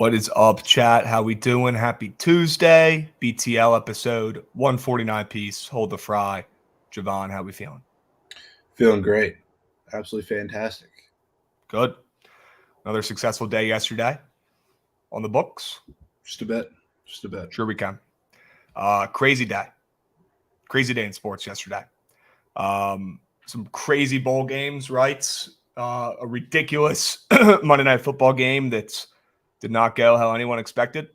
What is up, chat? How we doing? Happy Tuesday. BTL episode 149 piece. Hold the fry. Jovan, how we feeling? Feeling great. Absolutely fantastic. Good. Another successful day yesterday on the books. Just a bit. Sure we can. Crazy day. Crazy day in sports yesterday. Some crazy bowl games, right? A ridiculous Monday Night Football game that did not go how anyone expected.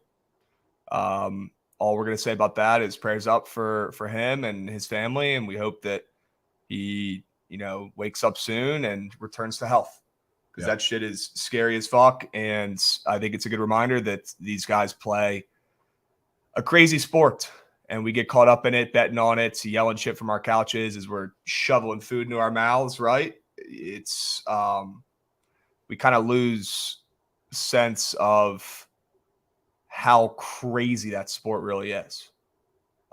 All we're going to say about that is prayers up for him and his family, and we hope that he, wakes up soon and returns to health, because that shit is scary as fuck. And I think it's a good reminder that these guys play a crazy sport, and we get caught up in it, betting on it, yelling shit from our couches as we're shoveling food into our mouths, right? It's we kind of lose sense of how crazy that sport really is,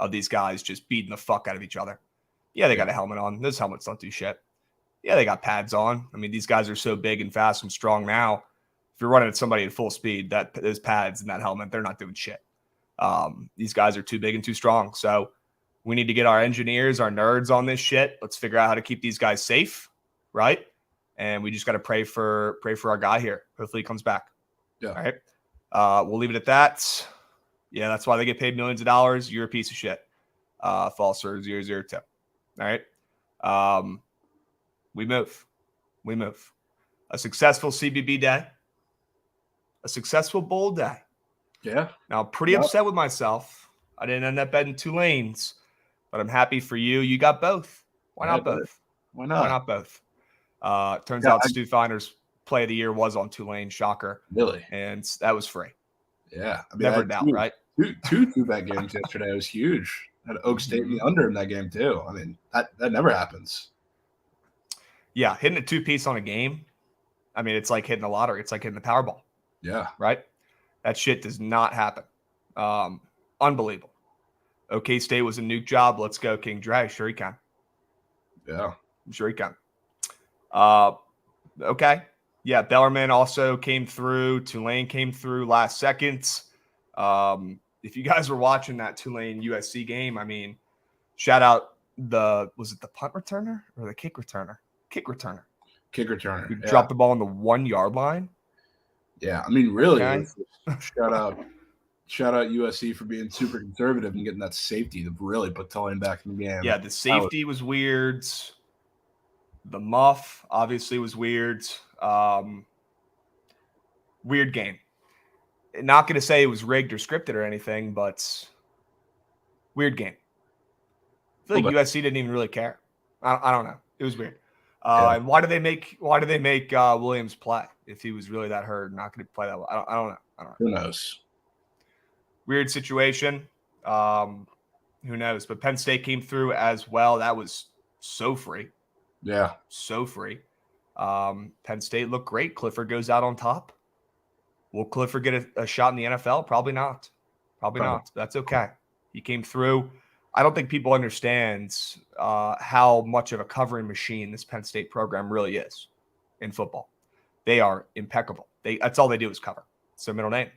of these guys just beating the fuck out of each other. Yeah, they got a helmet on. Those helmets don't do shit. Yeah, they got pads on. I mean, these guys are so big and fast and strong now. If you're running at somebody at full speed, those pads and that helmet, they're not doing shit. These guys are too big and too strong. So we need to get our engineers, our nerds on this shit. Let's figure out how to keep these guys safe, right? And we just got to pray for our guy here. Hopefully he comes back. Yeah. All right. We'll leave it at that. Yeah, that's why they get paid millions of dollars. You're a piece of shit. Falser 002. All right. We move. A successful CBB day. A successful bowl day. Yeah. Now, I'm pretty upset with myself. I didn't end up betting Tulane's, but I'm happy for you. You got both. Why not both? Why not both? Turns out Stu Finer's play of the year was on Tulane. Shocker. Really? And that was free. Yeah. I mean, never doubt, right? Two bet games yesterday. It was huge. Had Oak State in the under in that game too. I mean, that never happens. Yeah, hitting a two-piece on a game, I mean, it's like hitting the lottery. It's like hitting the Powerball. Yeah. Right? That shit does not happen. Unbelievable. OK State was a nuke job. Let's go, King Dre. Sure he can. Yeah. Sure he can. Okay. Yeah, Bellarmine also came through. Tulane came through last seconds. If you guys were watching that Tulane USC game, I mean, shout out was it the punt returner or the kick returner? Kick returner. Who dropped the ball on the 1 yard line. Yeah, I mean, really, shout out USC for being super conservative and getting that safety to really put Tulane back in the game. Yeah, the safety was weird. The muff obviously was weird. Weird game. Not going to say it was rigged or scripted or anything, but weird game. I feel like USC didn't even really care. I don't know. It was weird. And why did they make Williams play if he was really that hurt, not going to play that well? I don't know. Who knows? Weird situation. Who knows? But Penn State came through as well. That was so free. Yeah. So free. Penn State looked great. Clifford goes out on top. Will Clifford get a shot in the NFL? Probably not. Probably not. That's okay. He came through. I don't think people understand how much of a covering machine this Penn State program really is in football. They are impeccable. That's all they do is cover. It's their middle name.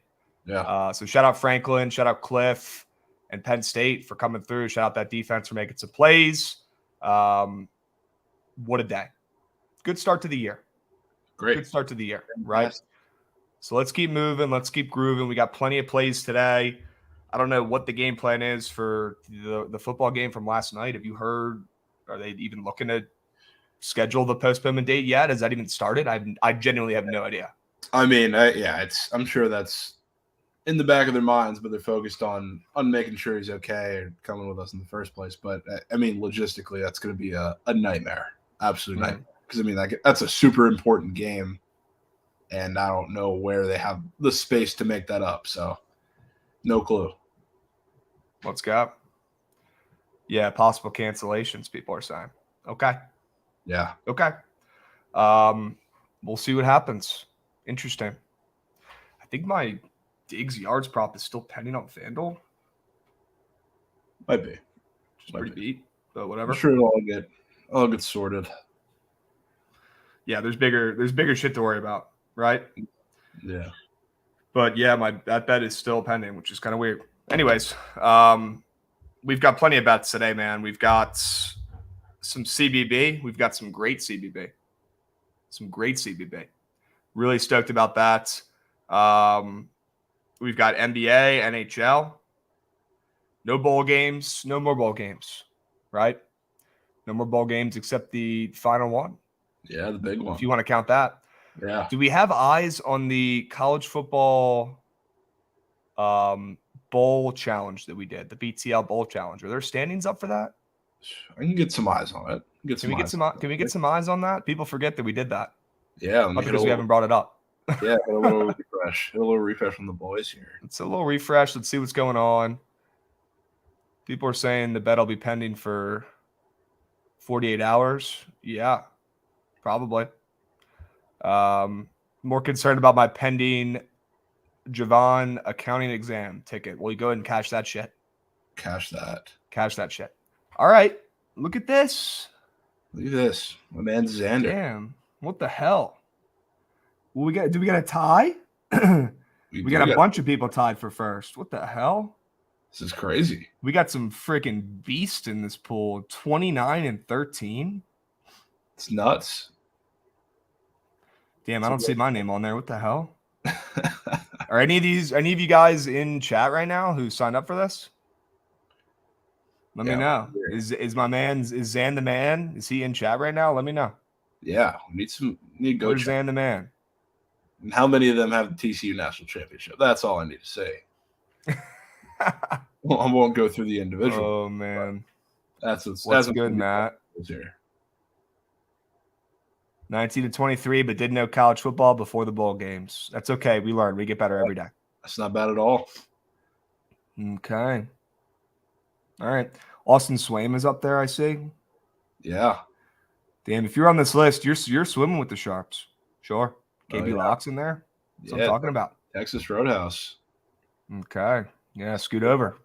Yeah. So shout out Franklin, shout out Cliff and Penn State for coming through. Shout out that defense for making some plays. What a day. Good start to the year. Great. Good start to the year, right? So let's keep moving. Let's keep grooving. We got plenty of plays today. I don't know what the game plan is for the football game from last night. Have you heard? Are they even looking to schedule the postponement date yet? Has that even started? I genuinely have no idea. I mean, I'm sure that's in the back of their minds, but they're focused on making sure he's okay or coming with us in the first place. But I mean, logistically, that's going to be a nightmare, absolute nightmare. Because I mean, that's a super important game, and I don't know where they have the space to make that up. So, no clue. Let's go. Yeah, possible cancellations, people are saying. Okay. Yeah. Okay. We'll see what happens. Interesting. I think my Diggs yards prop is still pending on FanDuel. Might be. Just pretty beat, but whatever. I'm sure it'll all get sorted. Yeah, there's bigger shit to worry about, right? Yeah. But yeah, that bet is still pending, which is kind of weird. Anyways, we've got plenty of bets today, man. We've got some CBB. We've got some great CBB. Really stoked about that. We've got NBA, NHL. No bowl games. No more bowl games, right? No more bowl games except the final one. Yeah, the big one. If you want to count that. Yeah. Do we have eyes on the college football bowl challenge that we did, the BTL bowl challenge? Are there standings up for that? I can get some eyes on it. Can we get some eyes on that? People forget that we did that. Yeah, because we haven't brought it up. Yeah, a little refresh. A little refresh from the boys here. It's a little refresh. Let's see what's going on. People are saying the bet will be pending for 48 hours. Yeah, probably. More concerned about my pending Jovan accounting exam ticket. Will you go ahead and cash that shit? Cash that shit. All right. Look at this. Look at this. My man Xander. Damn. What the hell? Well, do we got a tie? we got a bunch of people tied for first. What the hell? This is crazy. We got some freaking beast in this pool. 29 and 13. It's nuts. Damn, I don't see my name on there. What the hell? Are any of you guys in chat right now who signed up for this? Let me know. Is my man, is Zan the man? Is he in chat right now? Let me know. Yeah, we need to go. Where's Zan the man? And how many of them have the TCU national championship? That's all I need to say. Well, I won't go through the individual. Oh man, that's good, Matt. Here. 19 to 23, but didn't know college football before the bowl games. That's okay. We learn. We get better every day. That's not bad at all. Okay. All right. Austin Swaim is up there, I see. Yeah. Damn, if you're on this list, you're swimming with the Sharps. Sure. KB Locke's in there. That's what I'm talking about. Texas Roadhouse. Okay. Yeah, scoot over.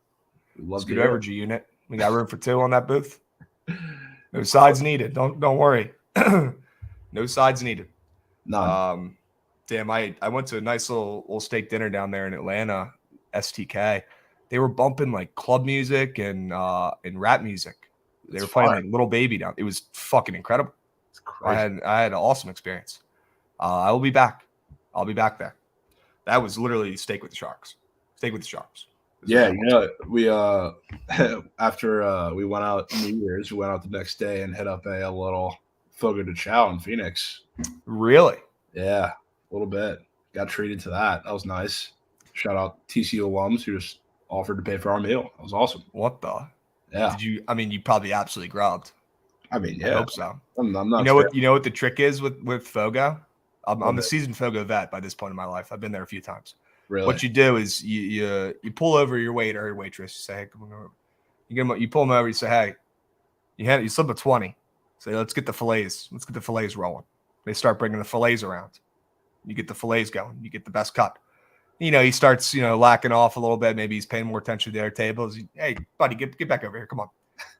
Scoot over, G Unit. We got room for two on that booth. No sides needed. Don't worry. No sides needed. None. Damn, I went to a nice little steak dinner down there in Atlanta, STK. They were bumping like club music and rap music. They were playing like Little Baby down. It was fucking incredible. It's crazy. I had an awesome experience. I will be back. I'll be back there. That was literally steak with the Sharks. Steak with the Sharks. Yeah, we after we went out New Year's, we went out the next day and hit up a little Fogo de Chao in Phoenix. Really? Yeah, a little bit. Got treated to that. That was nice. Shout out TCU alums who just offered to pay for our meal. That was awesome. What the? Yeah. You probably absolutely grubbed. I mean, yeah. I hope so. I'm not. You know what the trick is with Fogo? I'm a seasoned Fogo vet by this point in my life. I've been there a few times. Really? What you do is you pull over your waiter or waitress. You say, hey, come on over. You pull them over. You say, hey, you slip a 20. Say, let's get the fillets. Let's get the fillets rolling. They start bringing the fillets around. You get the fillets going. You get the best cut. He starts, lacking off a little bit. Maybe he's paying more attention to their tables. Hey, buddy, get back over here. Come on.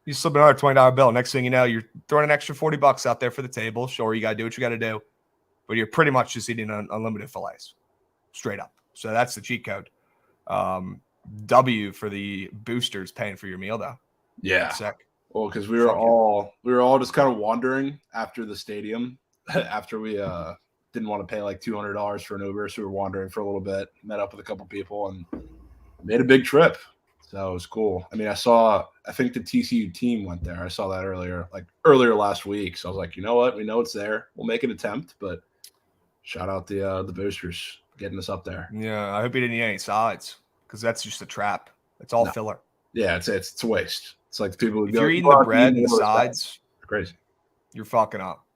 You slip another $20 bill. Next thing you know, you're throwing an extra $40 out there for the table. Sure, you got to do what you got to do. But you're pretty much just eating unlimited fillets. Straight up. So that's the cheat code. W for the boosters paying for your meal, though. Yeah. Sick. Well, because we were all just kind of wandering after the stadium after we didn't want to pay like $200 for an Uber, so we were wandering for a little bit. Met up with a couple people and made a big trip. So it was cool. I mean, I think the TCU team went there. I saw that earlier last week. So I was like, you know what? We know it's there. We'll make an attempt, but shout out the boosters getting us up there. Yeah, I hope you didn't eat any sides because that's just a trap. It's all filler. Yeah, it's a waste. It's like the people who if you're eating the bread and the sides, it's crazy. You're fucking up.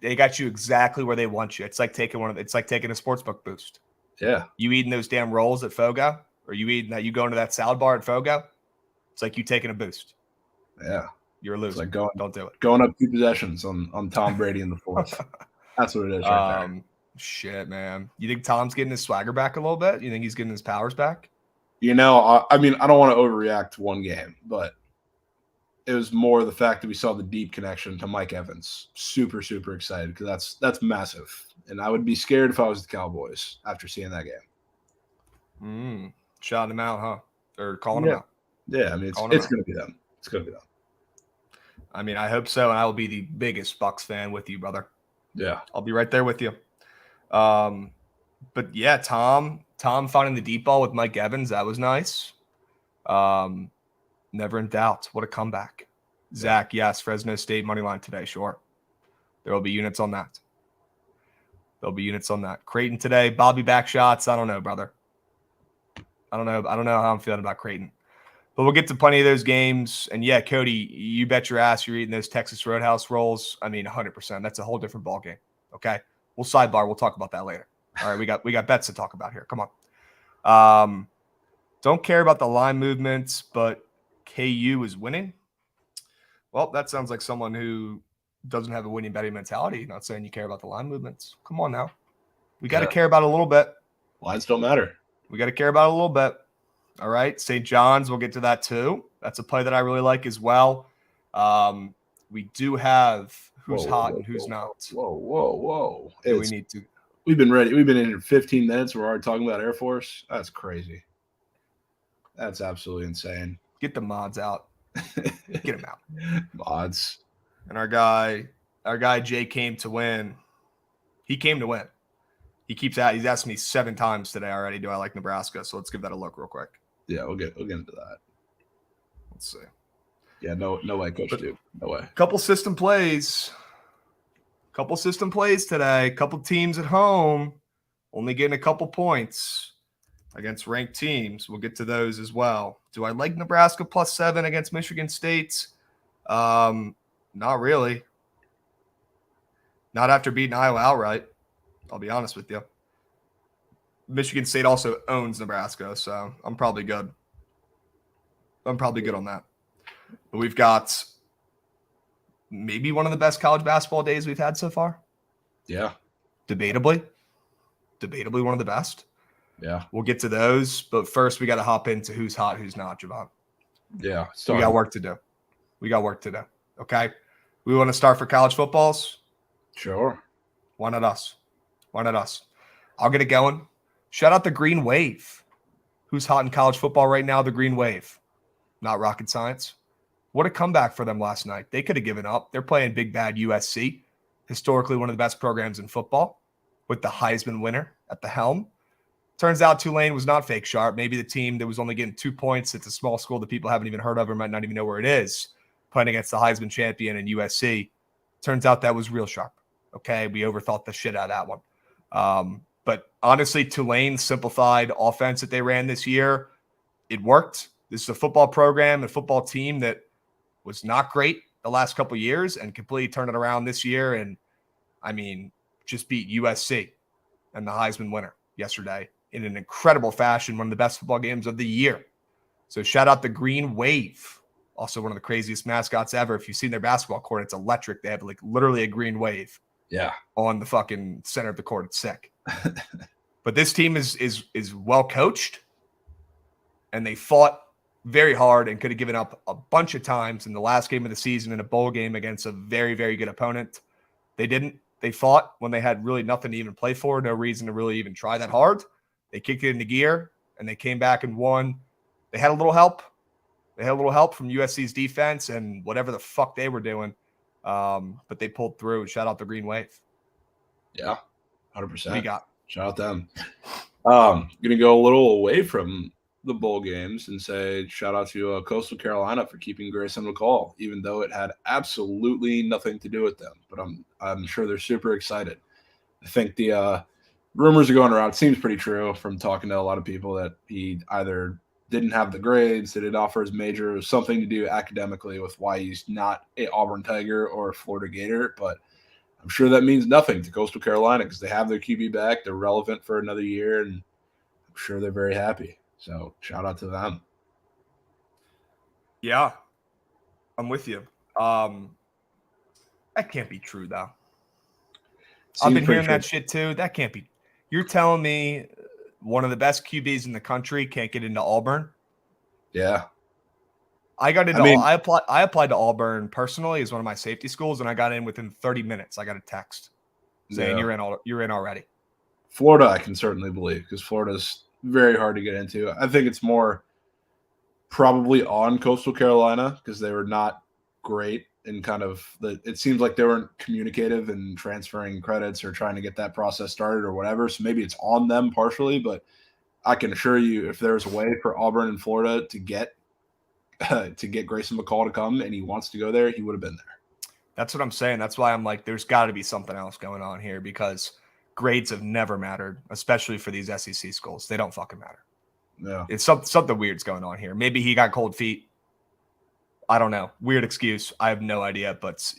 They got you exactly where they want you. It's like taking a sportsbook boost. Yeah. You eating those damn rolls at Fogo, or you going to that salad bar at Fogo? It's like you taking a boost. Yeah. You're a loser. It's like don't do it. Going up 2 possessions on Tom Brady in the fourth. That's what it is right there. Shit, man. You think Tom's getting his swagger back a little bit? You think he's getting his powers back? I mean, I don't want to overreact to one game, but it was more the fact that we saw the deep connection to Mike Evans. Super, super excited because that's massive. And I would be scared if I was the Cowboys after seeing that game. Shouting him out, huh? Or calling him Yeah. out. Yeah, I mean, Calling him it's out. going to be them. It's going to be them. I mean, I hope so, and I will be the biggest Bucks fan with you, brother. Yeah. I'll be right there with you. But yeah, Tom finding the deep ball with Mike Evans, that was nice. Never in doubt. What a comeback. Yeah. Zach, yes, Fresno State money line today, sure. There will be units on that. Creighton today, Bobby back shots. I don't know, brother. I don't know how I'm feeling about Creighton. But we'll get to plenty of those games. And yeah, Cody, you bet your ass you're eating those Texas Roadhouse rolls. I mean, 100%. That's a whole different ball game. Okay, we'll sidebar. We'll talk about that later. All right, we got bets to talk about here. Come on. Don't care about the line movements, but KU is winning. Well, that sounds like someone who doesn't have a winning betting mentality. Not saying you care about the line movements. Come on now, we got to care about it a little bit. Lines don't matter. We got to care about it a little bit. All right, St. John's, we'll get to that too. That's a play that I really like as well. We do have who's hot and who's not. Whoa. We need to. We've been ready. We've been in here 15 minutes. We're already talking about Air Force. That's crazy. That's absolutely insane. Get the mods out. Get them out. Mods. And our guy Jay came to win. He came to win. He's asked me 7 times today already, do I like Nebraska? So let's give that a look real quick. Yeah, we'll get into that. Let's see. Yeah, no way, Coach Duke. No way. Couple system plays today. Couple teams at home only getting a couple points against ranked teams. We'll get to those as well. Do I like Nebraska +7 against Michigan State? Not really. Not after beating Iowa outright. I'll be honest with you. Michigan State also owns Nebraska, so I'm probably good. on that. But we've got maybe one of the best college basketball days we've had so far. Yeah. Debatably one of the best. Yeah. We'll get to those, but first we got to hop into who's hot, who's not, Jovan. Yeah. We got work to do. Okay. We want to start for college footballs? Sure. Why not us? I'll get it going. Shout out the Green Wave. Who's hot in college football right now? The Green Wave. Not rocket science. What a comeback for them last night. They could have given up. They're playing big bad USC, historically one of the best programs in football, with the Heisman winner at the helm. Turns out Tulane was not fake sharp. Maybe the team that was only getting 2 points, it's a small school that people haven't even heard of or might not even know where it is, playing against the Heisman champion in USC. Turns out that was real sharp. Okay, we overthought the shit out of that one. But honestly, Tulane's simplified offense that they ran this year, it worked. This is a football program, a football team that was not great the last couple of years and completely turned it around this year. And, I mean, just beat USC and the Heisman winner yesterday in an incredible fashion, one of the best football games of the year. So shout out the Green Wave. Also one of the craziest mascots ever. If you've seen their basketball court, it's electric. They have like literally a green wave. Yeah. On the fucking center of the court. It's sick. But this team is well coached, and they fought very hard and could have given up a bunch of times in the last game of the season in a bowl game against a very, very good opponent. They didn't. They fought when they had really nothing to even play for, no reason to really even try that hard. They kicked it into gear, and they came back and won. They had a little help. From USC's defense and whatever the fuck they were doing. But they pulled through. Shout out the Green Wave. Yeah, 100%. What do you got? Shout out them. Going to go a little away from the bowl games and say shout out to Coastal Carolina for keeping Grayson McCall, even though it had absolutely nothing to do with them. But I'm sure they're super excited. I think the rumors are going around. It seems pretty true from talking to a lot of people that he either didn't have the grades, didn't offer his major, something to do academically with why he's not a Auburn Tiger or a Florida Gator. But I'm sure that means nothing to Coastal Carolina because they have their QB back. They're relevant for another year, and I'm sure they're very happy. So shout out to them. Yeah, I'm with you. That can't be true, though. I've been hearing that shit, too. That can't be. You're telling me one of the best QBs in the country can't get into Auburn? Yeah. I applied to Auburn personally as one of my safety schools, and I got in within 30 minutes. I got a text saying you're in already. Florida, I can certainly believe because Florida's very hard to get into. I think it's more probably on Coastal Carolina because they were not great in kind of it seems like they weren't communicative in transferring credits or trying to get that process started or whatever. So maybe it's on them partially, but I can assure you if there's a way for Auburn and Florida to get Grayson McCall to come and he wants to go there, he would have been there. That's what I'm saying. That's why I'm like, there's got to be something else going on here because grades have never mattered, especially for these SEC schools. They don't fucking matter. Yeah. It's something weird's going on here. Maybe he got cold feet. I don't know. Weird excuse. I have no idea. But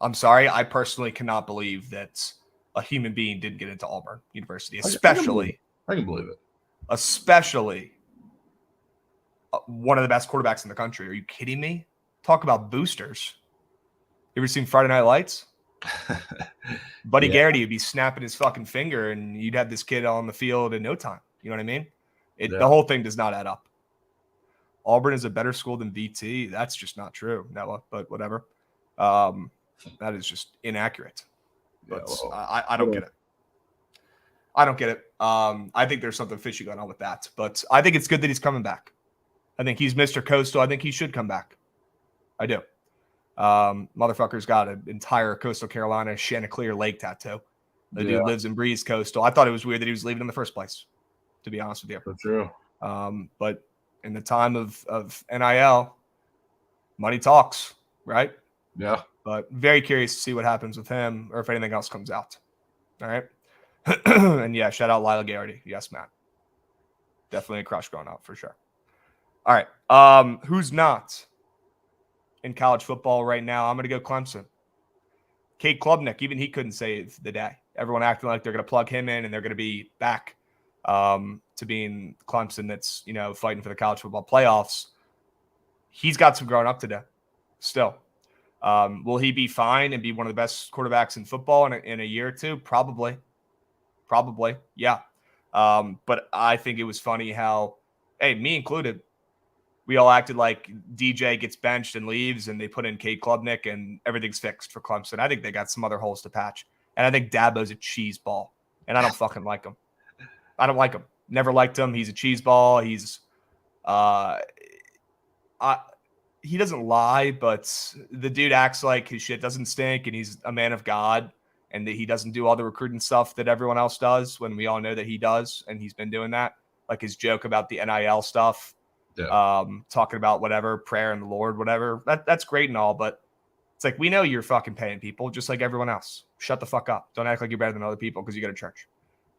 I'm sorry. I personally cannot believe that a human being didn't get into Auburn University, especially. I can believe it. Especially one of the best quarterbacks in the country. Are you kidding me? Talk about boosters. You ever seen Friday Night Lights? Buddy Garrity would be snapping his fucking finger and you'd have this kid on the field in no time. You know what I mean? The whole thing does not add up. Auburn is a better school than VT. That's just not true. No, but whatever. That is just inaccurate. But I don't get it. I don't get it. I think there's something fishy going on with that. But I think it's good that he's coming back. I think he's Mr. Coastal. I think he should come back. I do. Motherfucker's got an entire Coastal Carolina Chanticleer Lake tattoo. The dude lives and breathes Coastal. I thought it was weird that he was leaving in the first place, to be honest with you. That's true. But in the time of NIL, money talks, right? Yeah. But very curious to see what happens with him or if anything else comes out. All right. And yeah, shout out Lila Garrity. Yes, Matt. Definitely a crush growing up for sure. All right. Who's not in college football right now? I'm going to go Clemson. Cade Klubnik, even he couldn't save the day. Everyone acting like they're going to plug him in and they're going to be back to being Clemson that's, fighting for the college football playoffs. He's got some growing up to do still. Will he be fine and be one of the best quarterbacks in football in a year or two? Probably. Yeah. But I think it was funny how, hey, me included, we all acted like DJ gets benched and leaves and they put in Cade Klubnik and everything's fixed for Clemson. I think they got some other holes to patch. And I think Dabo's a cheese ball. And I don't fucking like him. I don't like him. Never liked him. He's a cheese ball. He's he doesn't lie, but the dude acts like his shit doesn't stink and he's a man of God and that he doesn't do all the recruiting stuff that everyone else does when we all know that he does. And he's been doing that. Like his joke about the NIL stuff. Yeah. Talking about whatever, prayer and the Lord, whatever. That's great and all, but it's like, we know you're fucking paying people just like everyone else. Shut the fuck up. Don't act like you're better than other people because you go to church.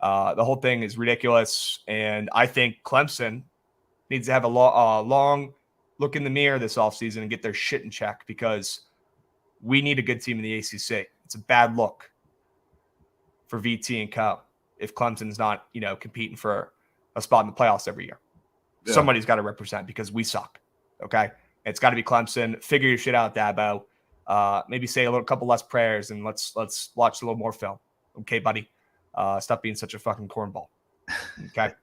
The whole thing is ridiculous. And I think Clemson needs to have a long look in the mirror this offseason and get their shit in check because we need a good team in the ACC. It's a bad look for VT and Co. if Clemson's not, competing for a spot in the playoffs every year. Yeah. Somebody's got to represent because we suck. Okay. It's got to be Clemson. Figure your shit out, Dabo. Maybe say a couple less prayers and let's watch a little more film. Okay, buddy. Stop being such a fucking cornball. Okay.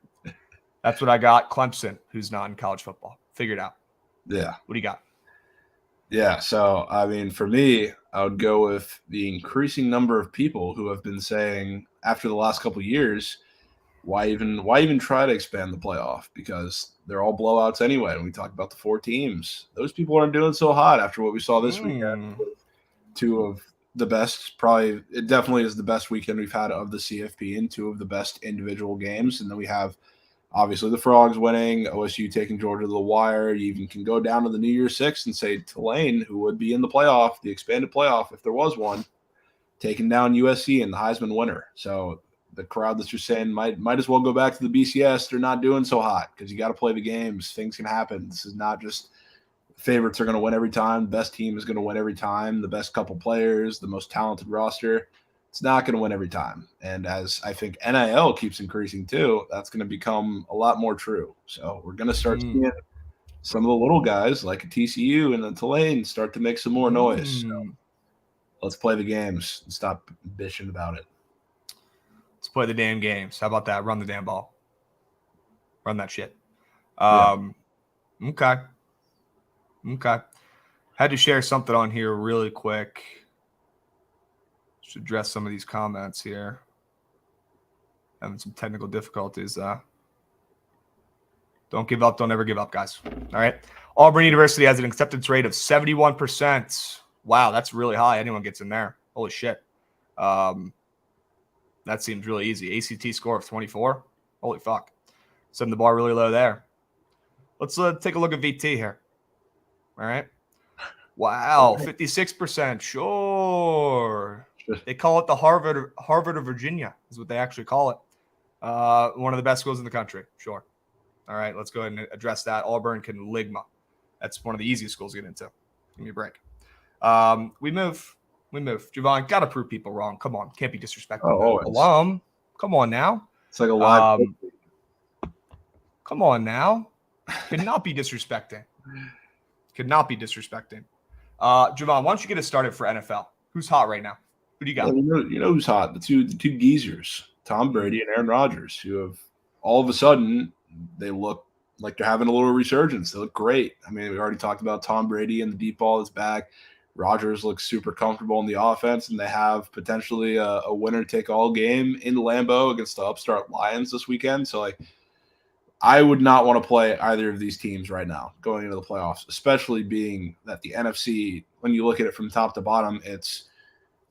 That's what I got. Clemson, who's not in college football. Figure it out. Yeah. What do you got? Yeah. So, for me, I would go with the increasing number of people who have been saying after the last couple of years, why even try to expand the playoff? Because they're all blowouts anyway. And we talked about the 4 teams. Those people aren't doing so hot after what we saw this weekend with 2 of the best. Probably, it definitely is the best weekend we've had of the CFP and 2 of the best individual games. And then we have obviously the Frogs winning, OSU taking Georgia to the wire. You even can go down to the New Year's Six and say Tulane, who would be in the playoff, the expanded playoff if there was one, taking down USC and the Heisman winner. So the crowd that's just saying might as well go back to the BCS. They're not doing so hot because you got to play the games. Things can happen. This is not just favorites are going to win every time. The best team is going to win every time. The best couple players, the most talented roster. It's not going to win every time. And as I think NIL keeps increasing too, that's going to become a lot more true. So we're going to start seeing some of the little guys like a TCU and a Tulane start to make some more noise. So let's play the games and stop bitching about it. Let's play the damn games. How about that? Run the damn ball. Run that shit. Okay. Had to share something on here really quick. Should address some of these comments here. Having some technical difficulties. Don't give up. Don't ever give up, guys. All right. Auburn University has an acceptance rate of 71%. Wow, that's really high. Anyone gets in there. Holy shit. That seems really easy. ACT score of 24. Holy fuck. Setting the bar really low there. Let's take a look at VT here. All right. Wow, 56%. Sure. They call it the Harvard of Virginia is what they actually call it. One of the best schools in the country. Sure. All right, let's go ahead and address that. Auburn can Ligma. That's one of the easiest schools to get into. Give me a break. We move. Jovan, got to prove people wrong. Come on. Can't be disrespecting the alum. Come on now. It's like a live. Come on now. Could not be disrespecting. Jovan, why don't you get us started for NFL? Who's hot right now? Who do you got? Yeah, you know who's hot? The two geezers, Tom Brady and Aaron Rodgers, who have all of a sudden they look like they're having a little resurgence. They look great. I mean, we already talked about Tom Brady and the deep ball is back. Rodgers looks super comfortable in the offense, and they have potentially a winner-take-all game in Lambeau against the upstart Lions this weekend. So, I would not want to play either of these teams right now going into the playoffs, especially being that the NFC, when you look at it from top to bottom, it's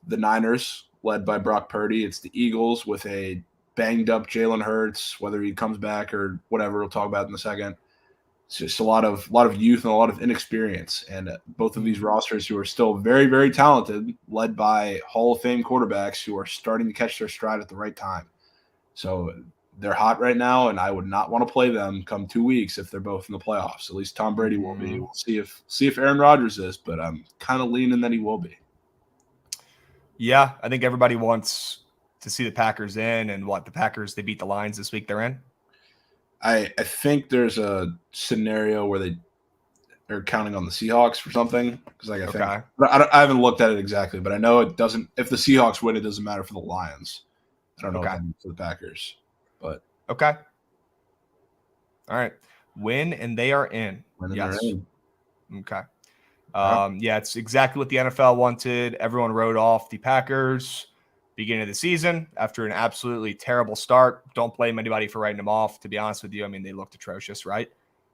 the Niners led by Brock Purdy. It's the Eagles with a banged-up Jalen Hurts, whether he comes back or whatever we'll talk about in a second. It's just a lot of youth and a lot of inexperience. And both of these rosters who are still very, very talented, led by Hall of Fame quarterbacks who are starting to catch their stride at the right time. So they're hot right now, and I would not want to play them come 2 weeks if they're both in the playoffs. At least Tom Brady will be. We'll see if Aaron Rodgers is, but I'm kind of leaning that he will be. Yeah, I think everybody wants to see the Packers in, and the Packers, they beat the Lions this week. They're in. I think there's a scenario where they are counting on the Seahawks for something. Because I haven't looked at it exactly, but I know it doesn't. If the Seahawks win, it doesn't matter for the Lions. I don't know what that means for the Packers, but okay. All right, win and they are in. Yes. Okay. Yeah, it's exactly what the NFL wanted. Everyone wrote off the Packers beginning of the season after an absolutely terrible start. Don't blame anybody for writing them off, to be honest with you. I mean, they looked atrocious, right?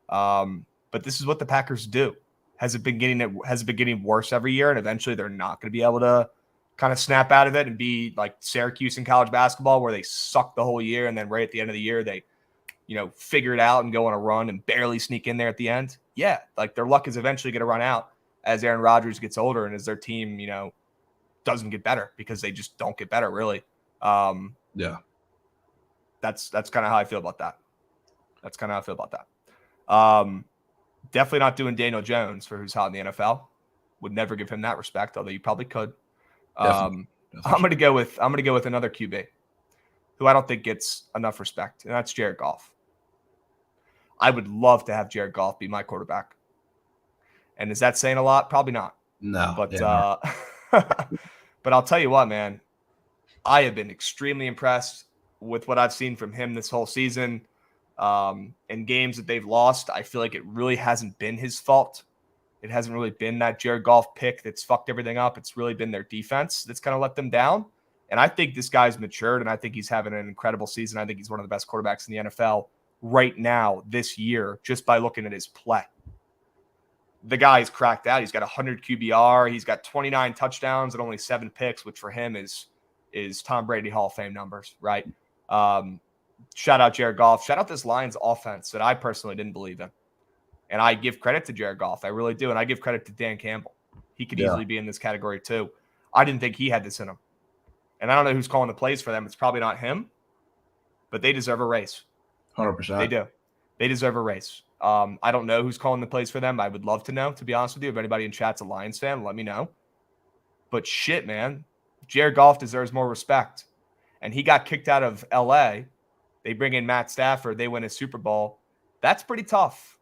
But this is what the Packers do. Has it been getting worse every year, and eventually they're not going to be able to kind of snap out of it and be like Syracuse in college basketball, where they suck the whole year, and then right at the end of the year they, figure it out and go on a run and barely sneak in there at the end. Yeah, like their luck is eventually going to run out as Aaron Rodgers gets older and as their team, doesn't get better, because they just don't get better, really. Yeah. That's kind of how I feel about that. Definitely not doing Daniel Jones for who's hot in the NFL. Would never give him that respect, although you probably could. Definitely. I'm gonna go with another QB who I don't think gets enough respect, and that's Jared Goff. I would love to have Jared Goff be my quarterback. And is that saying a lot? Probably not. No. But but I'll tell you what, man. I have been extremely impressed with what I've seen from him this whole season. In games that they've lost, I feel like it really hasn't been his fault. It hasn't really been that Jared Goff pick that's fucked everything up. It's really been their defense that's kind of let them down. And I think this guy's matured, and I think he's having an incredible season. I think he's one of the best quarterbacks in the NFL right now this year, just by looking at his play. The guy's cracked out. He's got 100 QBR. He's got 29 touchdowns and only 7 picks, which for him is Tom Brady Hall of Fame numbers, right? Shout out Jared Goff. Shout out this Lions offense that I personally didn't believe in. And I give credit to Jared Goff. I really do. And I give credit to Dan Campbell. He could easily be in this category too. I didn't think he had this in him. And I don't know who's calling the plays for them. It's probably not him. But they deserve a raise. 100%. They do. They deserve a raise. I don't know who's calling the plays for them. I would love to know, to be honest with you. If anybody in chat's a Lions fan, let me know. But shit, man. Jared Goff deserves more respect. And he got kicked out of LA. They bring in Matt Stafford. They win a Super Bowl. That's pretty tough.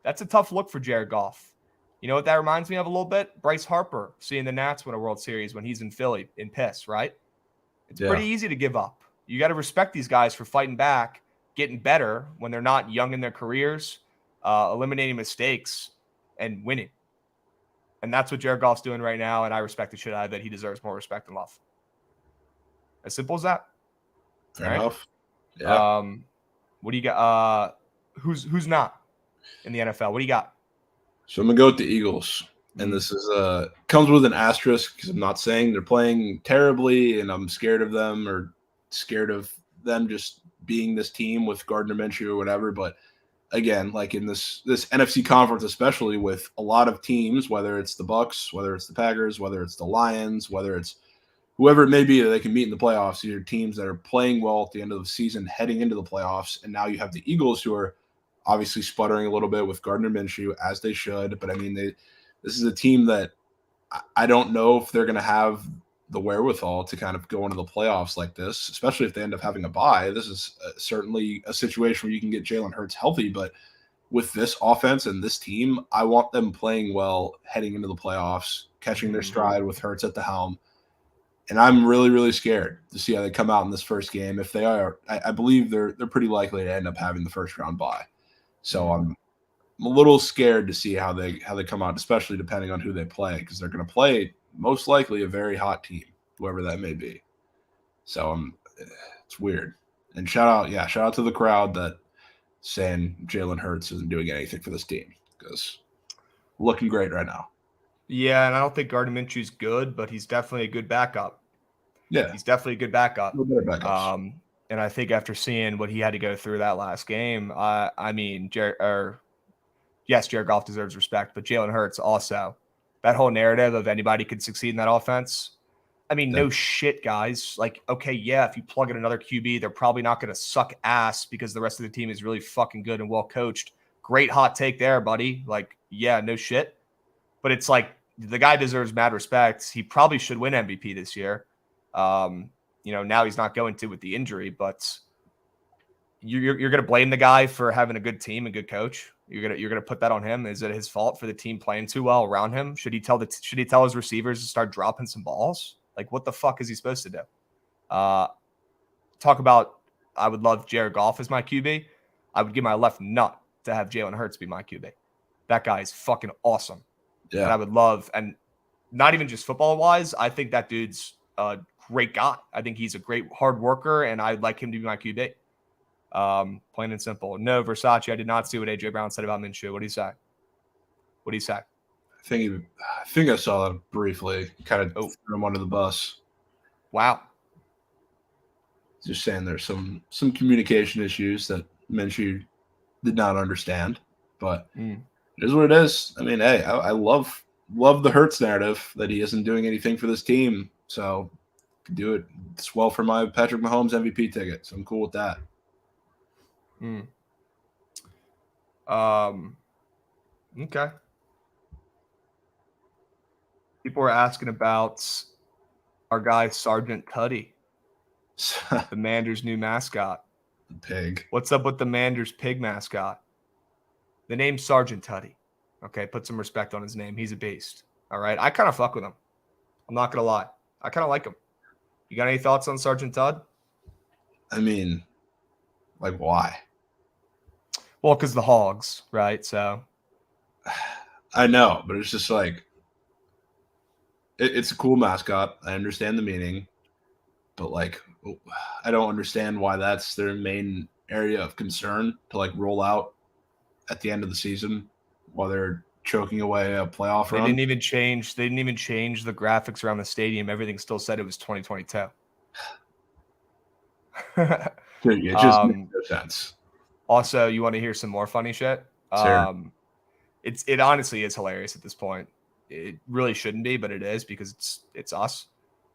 That's a tough look for Jared Goff. You know what that reminds me of a little bit? Bryce Harper seeing the Nats win a World Series when he's in Philly in piss, right? It's pretty easy to give up. You got to respect these guys for fighting back, getting better when they're not young in their careers, eliminating mistakes, and winning. And that's what Jared Goff's doing right now, and I respect the shit out of it. He deserves more respect and love. As simple as that. Fair enough. Yeah. What do you got? Who's not in the NFL? What do you got? So I'm gonna go with the Eagles, and this is comes with an asterisk because I'm not saying they're playing terribly, and I'm scared of them or scared of them just being this team with Gardner Minshew or whatever. But again, like in this NFC conference, especially with a lot of teams, whether it's the Bucks, whether it's the Packers, whether it's the Lions, whether it's whoever it may be that they can meet in the playoffs, these are teams that are playing well at the end of the season, heading into the playoffs, and now you have the Eagles who are obviously sputtering a little bit with Gardner Minshew, as they should. But I mean, this is a team that I don't know if they're going to have the wherewithal to kind of go into the playoffs like this, especially if they end up having a bye. This is certainly a situation where you can get Jalen Hurts healthy, but with this offense and this team, I want them playing well heading into the playoffs, catching their stride with Hurts at the helm. And I'm really, really scared to see how they come out in this first game. If they are, I believe they're pretty likely to end up having the first round bye. So I'm a little scared to see how they come out, especially depending on who they play, because they're going to play most likely a very hot team, whoever that may be. So it's weird. And shout out to the crowd that saying Jalen Hurts isn't doing anything for this team, because looking great right now. Yeah, and I don't think Gardner Minshew's good, but he's definitely a good backup. Yeah, he's definitely a good backup. A little better backups. And I think after seeing what he had to go through that last game, I mean, Jared Goff deserves respect, but Jalen Hurts also. That whole narrative of anybody could succeed in that offense. I mean, no shit, guys. Like, okay, yeah, if you plug in another QB, they're probably not going to suck ass because the rest of the team is really fucking good and well coached. Great hot take there, buddy. Like, yeah, no shit. But it's like the guy deserves mad respect. He probably should win MVP this year. Now he's not going to with the injury, but you're going to blame the guy for having a good team and good coach. You're gonna put that on him. Is it his fault for the team playing too well around him? Should he tell his receivers to start dropping some balls? Like, what the fuck is he supposed to do? Talk about, I would love Jared Goff as my QB. I would give my left nut to have Jalen Hurts be my QB. That guy is fucking awesome. Yeah. And I would love, and not even just football wise, I think that dude's a great guy. I think he's a great hard worker, and I'd like him to be my QB. Plain and simple. No, Versace, I did not see what AJ Brown said about Minshew. What do you say? I think I saw that briefly. Kind of threw him under the bus. Wow. Just saying there's some communication issues that Minshew did not understand, but it is what it is. I mean, hey, I love the Hurts narrative that he isn't doing anything for this team, so do it. It's well for my Patrick Mahomes MVP ticket, so I'm cool with that. Okay. People are asking about our guy Sergeant Cuddy, the Manders' new mascot. The pig. What's up with the Manders pig mascot? The name's Sergeant Cuddy. Okay, put some respect on his name. He's a beast. All right, I kind of fuck with him. I'm not gonna lie. I kind of like him. You got any thoughts on Sergeant Todd? I mean, like, why? Well, because the Hogs, right? So I know, but it's just like it's a cool mascot. I understand the meaning, but like I don't understand why that's their main area of concern to like roll out at the end of the season while they're choking away a playoff run. They didn't even change the graphics around the stadium. Everything still said it was 2022. It just makes no sense. Also, you want to hear some more funny shit? Sure. It honestly is hilarious at this point. It really shouldn't be, but it is because it's us.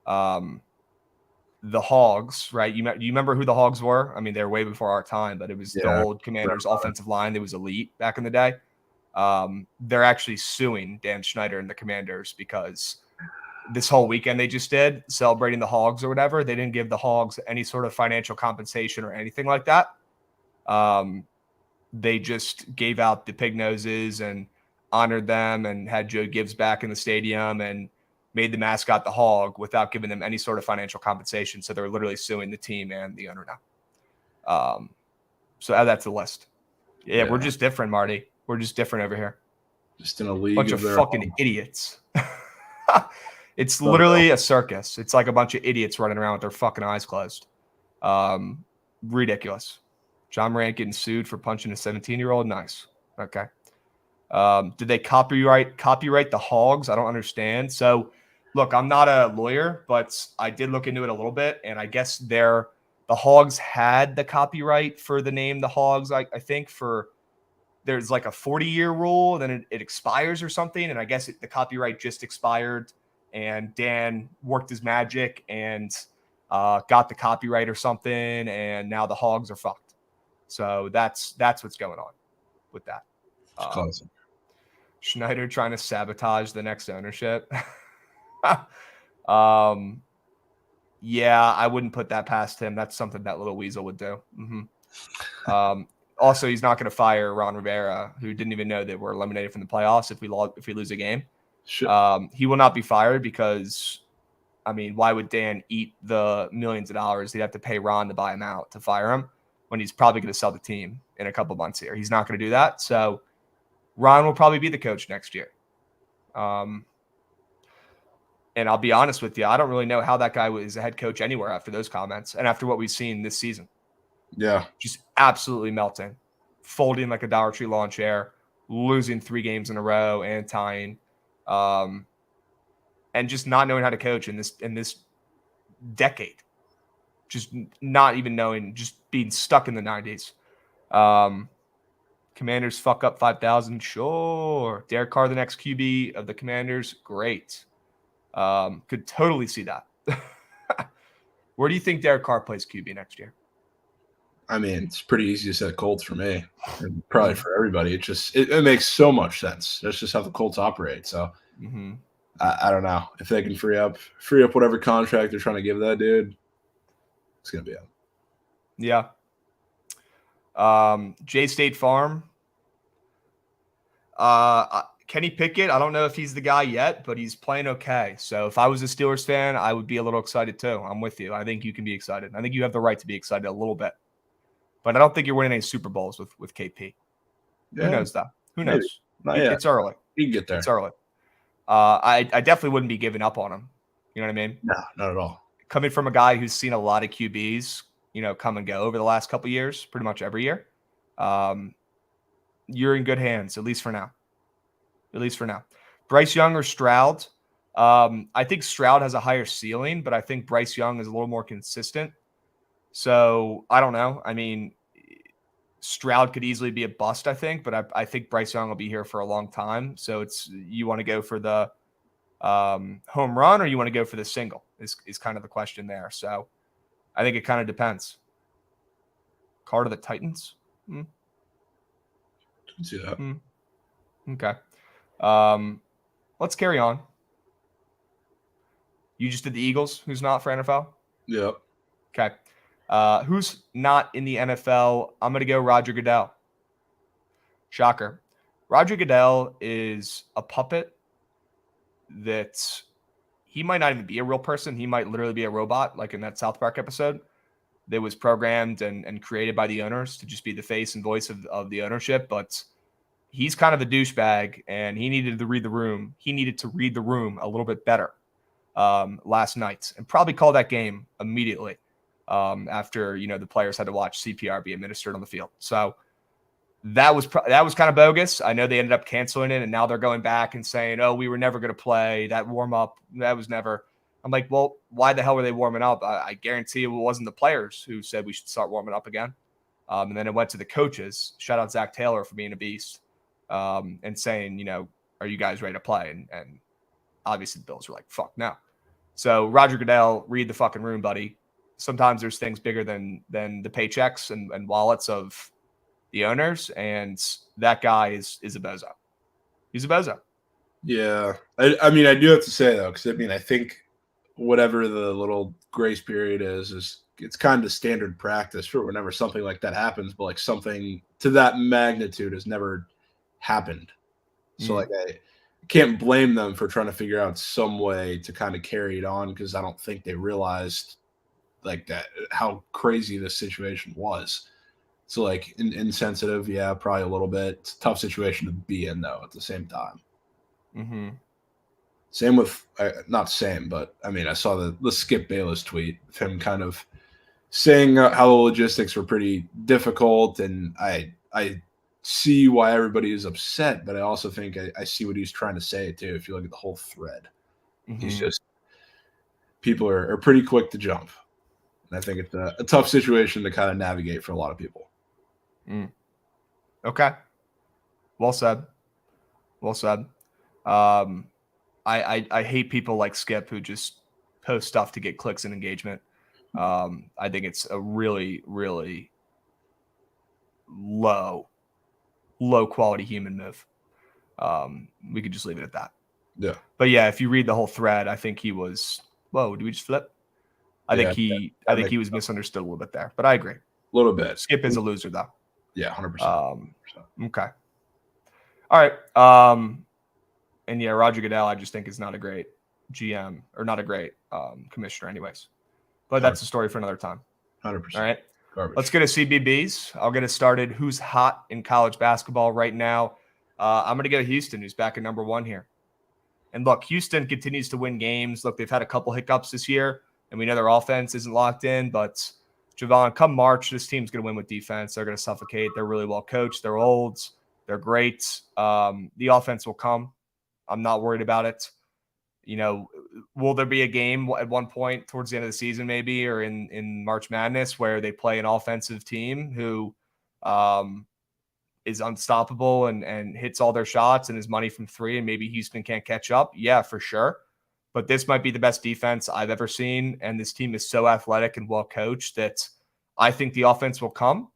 The Hogs, right? You remember who the Hogs were? I mean, they were way before our time, but it was the old Commanders offensive line that was elite back in the day. They're actually suing Dan Schneider and the Commanders because this whole weekend they just did celebrating the Hogs or whatever. They didn't give the Hogs any sort of financial compensation or anything like that. They just gave out the pig noses and honored them and had Joe Gibbs back in the stadium and made the mascot the Hog without giving them any sort of financial compensation. So they're literally suing the team and the owner now. So add that to the list. Yeah, we're just different, Marty. We're just different over here. Just in a league bunch of fucking idiots. It's literally a circus. It's like a bunch of idiots running around with their fucking eyes closed. Ridiculous. John Morant getting sued for punching a 17-year-old. Nice. Okay. Did they copyright the Hogs? I don't understand. So, look, I'm not a lawyer, but I did look into it a little bit, and I guess the Hogs had the copyright for the name the Hogs. I think there's like a 40-year rule, then it expires or something, and I guess the copyright just expired, and Dan worked his magic and got the copyright or something, and now the Hogs are fucked. So that's what's going on with that. Schneider trying to sabotage the next ownership. Yeah, I wouldn't put that past him. That's something that little weasel would do. Mm-hmm. Also, he's not going to fire Ron Rivera, who didn't even know that we're eliminated from the playoffs if we lose a game. Sure. He will not be fired because, I mean, why would Dan eat the millions of dollars he'd have to pay Ron to buy him out to fire him when he's probably going to sell the team in a couple months here? He's not going to do that. So Ron will probably be the coach next year. And I'll be honest with you, I don't really know how that guy was a head coach anywhere after those comments and after what we've seen this season. Yeah. Just absolutely melting, folding like a Dollar Tree lawn chair, losing 3 games in a row and tying, and just not knowing how to coach in this decade. Just not even knowing, just being stuck in the 90s. Commanders fuck up 5,000. Sure. Derek Carr, the next QB of the Commanders. Great. Could totally see that. Where do you think Derek Carr plays QB next year? I mean, it's pretty easy to set Colts for me, and probably for everybody. It makes so much sense. That's just how the Colts operate. So I don't know if they can free up whatever contract they're trying to give that dude. It's gonna be him. Yeah. J State Farm. Kenny Pickett, I don't know if he's the guy yet, but he's playing okay. So if I was a Steelers fan, I would be a little excited too. I'm with you. I think you can be excited. I think you have the right to be excited a little bit. But I don't think you're winning any Super Bowls with KP. Yeah, who knows that? Who knows? It's early. You can get there. It's early. I definitely wouldn't be giving up on him. You know what I mean? No, not at all. Coming from a guy who's seen a lot of QBs, come and go over the last couple of years, pretty much every year. You're in good hands, at least for now. Bryce Young or Stroud? I think Stroud has a higher ceiling, but I think Bryce Young is a little more consistent. So I don't know. I mean, Stroud could easily be a bust, I think, but I think Bryce Young will be here for a long time. So you want to go for the home run or you want to go for the single is kind of the question there. So I think it kind of depends. Card of the Titans? Can see that. Okay. Let's carry on. You just did the Eagles. Who's not for NFL? Yep. Okay. Who's not in the NFL? I'm going to go Roger Goodell. Shocker. Roger Goodell is a puppet that he might not even be a real person. He might literally be a robot, like in that South Park episode that was programmed and created by the owners to just be the face and voice of the ownership. But he's kind of a douchebag, and he needed to read the room. He needed to read the room a little bit better last night and probably call that game immediately. After the players had to watch CPR be administered on the field. So that was kind of bogus. I know they ended up canceling it, and now they're going back and saying, "Oh, we were never going to play that warm up. That was never." I'm like, well, why the hell were they warming up? I guarantee it wasn't the players who said we should start warming up again. And then it went to the coaches. Shout out Zach Taylor for being a beast and saying, are you guys ready to play? And obviously the Bills were like, fuck no. So Roger Goodell, read the fucking room, buddy. Sometimes there's things bigger than the paychecks and wallets of the owners, and that guy is a bozo. He's a bozo. Yeah. I mean, I do have to say, though, because, I think whatever the little grace period is it's kind of standard practice for whenever something like that happens, but, like, something to that magnitude has never happened. So, I can't blame them for trying to figure out some way to kind of carry it on because I don't think they realized like that how crazy this situation was. So like insensitive, yeah, probably a little bit. It's a tough situation to be in though at the same time. Same with not same, but I saw the Skip Bayless tweet of him kind of saying how the logistics were pretty difficult, and I see why everybody is upset, but I also think I see what he's trying to say too. If you look at the whole thread, he's Mm-hmm. just people are pretty quick to jump, and I think it's a tough situation to kind of navigate for a lot of people. Okay. Well said. Well said. I hate people like Skip who just post stuff to get clicks and engagement. I think it's a really, really low quality human move. We could just leave it at that. Yeah. But yeah, if you read the whole thread, I think he was. Whoa, did we just flip? I think he was misunderstood a little bit there, but I agree. A little bit. Skip is a loser though. Yeah, 100%. Okay. All right. And yeah, Roger Goodell, I just think is not a great GM or not a great commissioner, anyways. But that's a story for another time. 100%. All right. Garbage. Let's get to CBBs. I'll get us started. Who's hot in college basketball right now? I'm going to go Houston, who's back at number 1 here. And look, Houston continues to win games. Look, they've had a couple hiccups this year, and we know their offense isn't locked in. But Jovan, come March, this team's going to win with defense. They're going to suffocate. They're really well coached. They're old. They're great. The offense will come. I'm not worried about it. You know, will there be a game at one point towards the end of the season, maybe, or in March Madness, where they play an offensive team who is unstoppable and hits all their shots and is money from 3, and maybe Houston can't catch up? Yeah, for sure. But this might be the best defense I've ever seen, and this team is so athletic and well coached that I think the offense will come.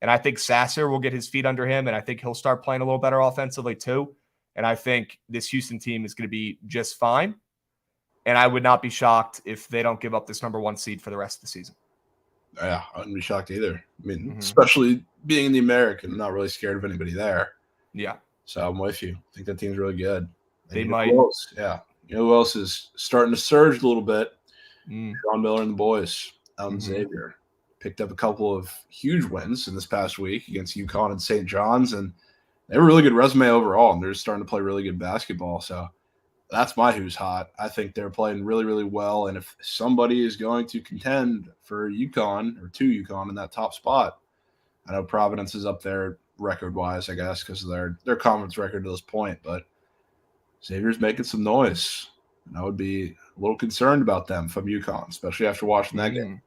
And I think Sasser will get his feet under him, and I think he'll start playing a little better offensively too. And I think this Houston team is going to be just fine. And I would not be shocked if they don't give up this number 1 seed for the rest of the season. Yeah, I wouldn't be shocked either. I mean, especially being in the American, I'm not really scared of anybody there. Yeah. So I'm with you. I think that team's really good. They might. Yeah. You know who else is starting to surge a little bit? Sean Miller and the boys out in Xavier. Picked up a couple of huge wins in this past week against UConn and St. John's, and they have a really good resume overall, and they're just starting to play really good basketball. So that's my who's hot. I think they're playing really, really well. And if somebody is going to contend for UConn or to UConn in that top spot, I know Providence is up there record-wise, I guess, because of their conference record to this point. But Xavier's making some noise, and I would be a little concerned about them from UConn, especially after watching that game.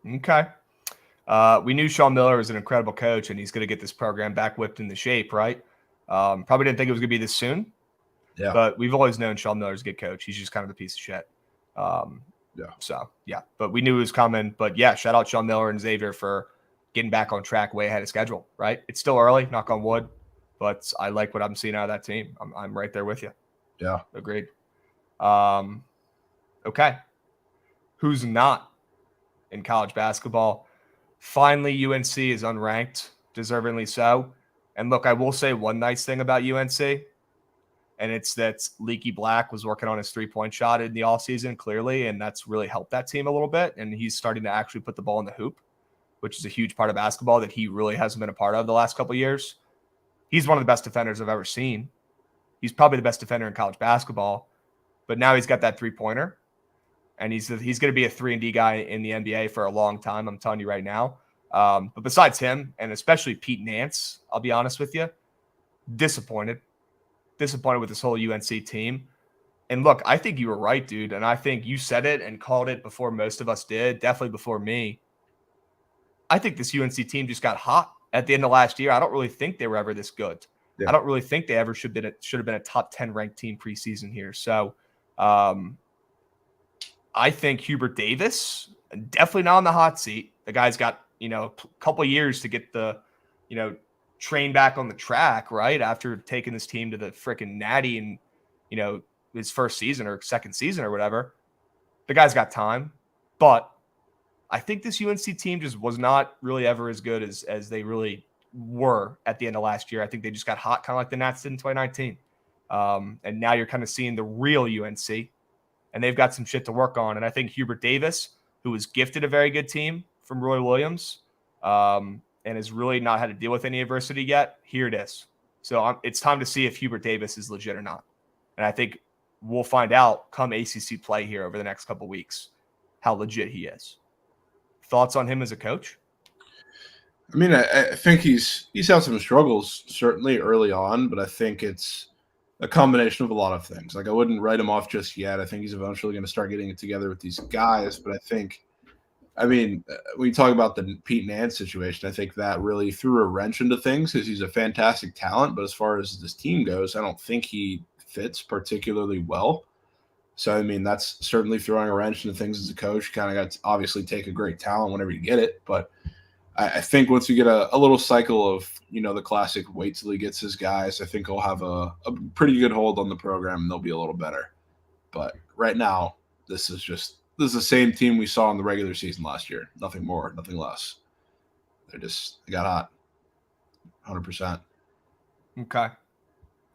Okay. We knew Sean Miller was an incredible coach, and he's going to get this program back whipped into shape, right? Probably didn't think it was going to be this soon. Yeah. But we've always known Sean Miller's a good coach. He's just kind of a piece of shit. So, yeah. But we knew it was coming. But, yeah, shout out Sean Miller and Xavier for getting back on track way ahead of schedule, right? It's still early, knock on wood. But I like what I'm seeing out of that team. I'm right there with you. Yeah. Agreed. Okay. Who's not in college basketball? Finally, UNC is unranked, deservingly so. And look, I will say one nice thing about UNC, and it's that Leaky Black was working on his 3-point shot in the offseason, clearly, and that's really helped that team a little bit. And he's starting to actually put the ball in the hoop, which is a huge part of basketball that he really hasn't been a part of the last couple of years. He's one of the best defenders I've ever seen. He's probably the best defender in college basketball, but now he's got that 3-pointer. And he's going to be a 3-and-D guy in the NBA for a long time, I'm telling you right now. But besides him, and especially Pete Nance, I'll be honest with you, disappointed with this whole UNC team. And look, I think you were right, dude. And I think you said it and called it before most of us did, definitely before me. I think this UNC team just got hot at the end of last year. I don't really think they were ever this good. Yeah. I don't really think they ever should have been a top 10 ranked team preseason here. So, I think Hubert Davis, definitely not on the hot seat. The guy's got, a couple of years to get the, train back on the track, right? After taking this team to the freaking Natty in, his first season or second season or whatever. The guy's got time. But I think this UNC team just was not really ever as good as they really were at the end of last year. I think they just got hot, kind of like the Nats did in 2019. And now you're kind of seeing the real UNC. And they've got some shit to work on. And I think Hubert Davis, who was gifted a very good team from Roy Williams and has really not had to deal with any adversity yet, here it is. So it's time to see if Hubert Davis is legit or not. And I think we'll find out come ACC play here over the next couple of weeks how legit he is. Thoughts on him as a coach? I mean, I think he's had some struggles certainly early on, but I think it's a combination of a lot of things. Like I wouldn't write him off just yet. I think he's eventually going to start getting it together with these guys. But I mean, when you talk about the Pete Nance situation, I think that really threw a wrench into things because he's a fantastic talent. But as far as this team goes, I don't think he fits particularly well. So, I mean, that's certainly throwing a wrench into things as a coach. You kind of got to obviously take a great talent whenever you get it. But I think once you get a little cycle of, the classic wait till he gets his guys, I think he'll have a pretty good hold on the program and they'll be a little better. But right now, this is the same team we saw in the regular season last year. Nothing more, nothing less. They got hot. 100%. Okay.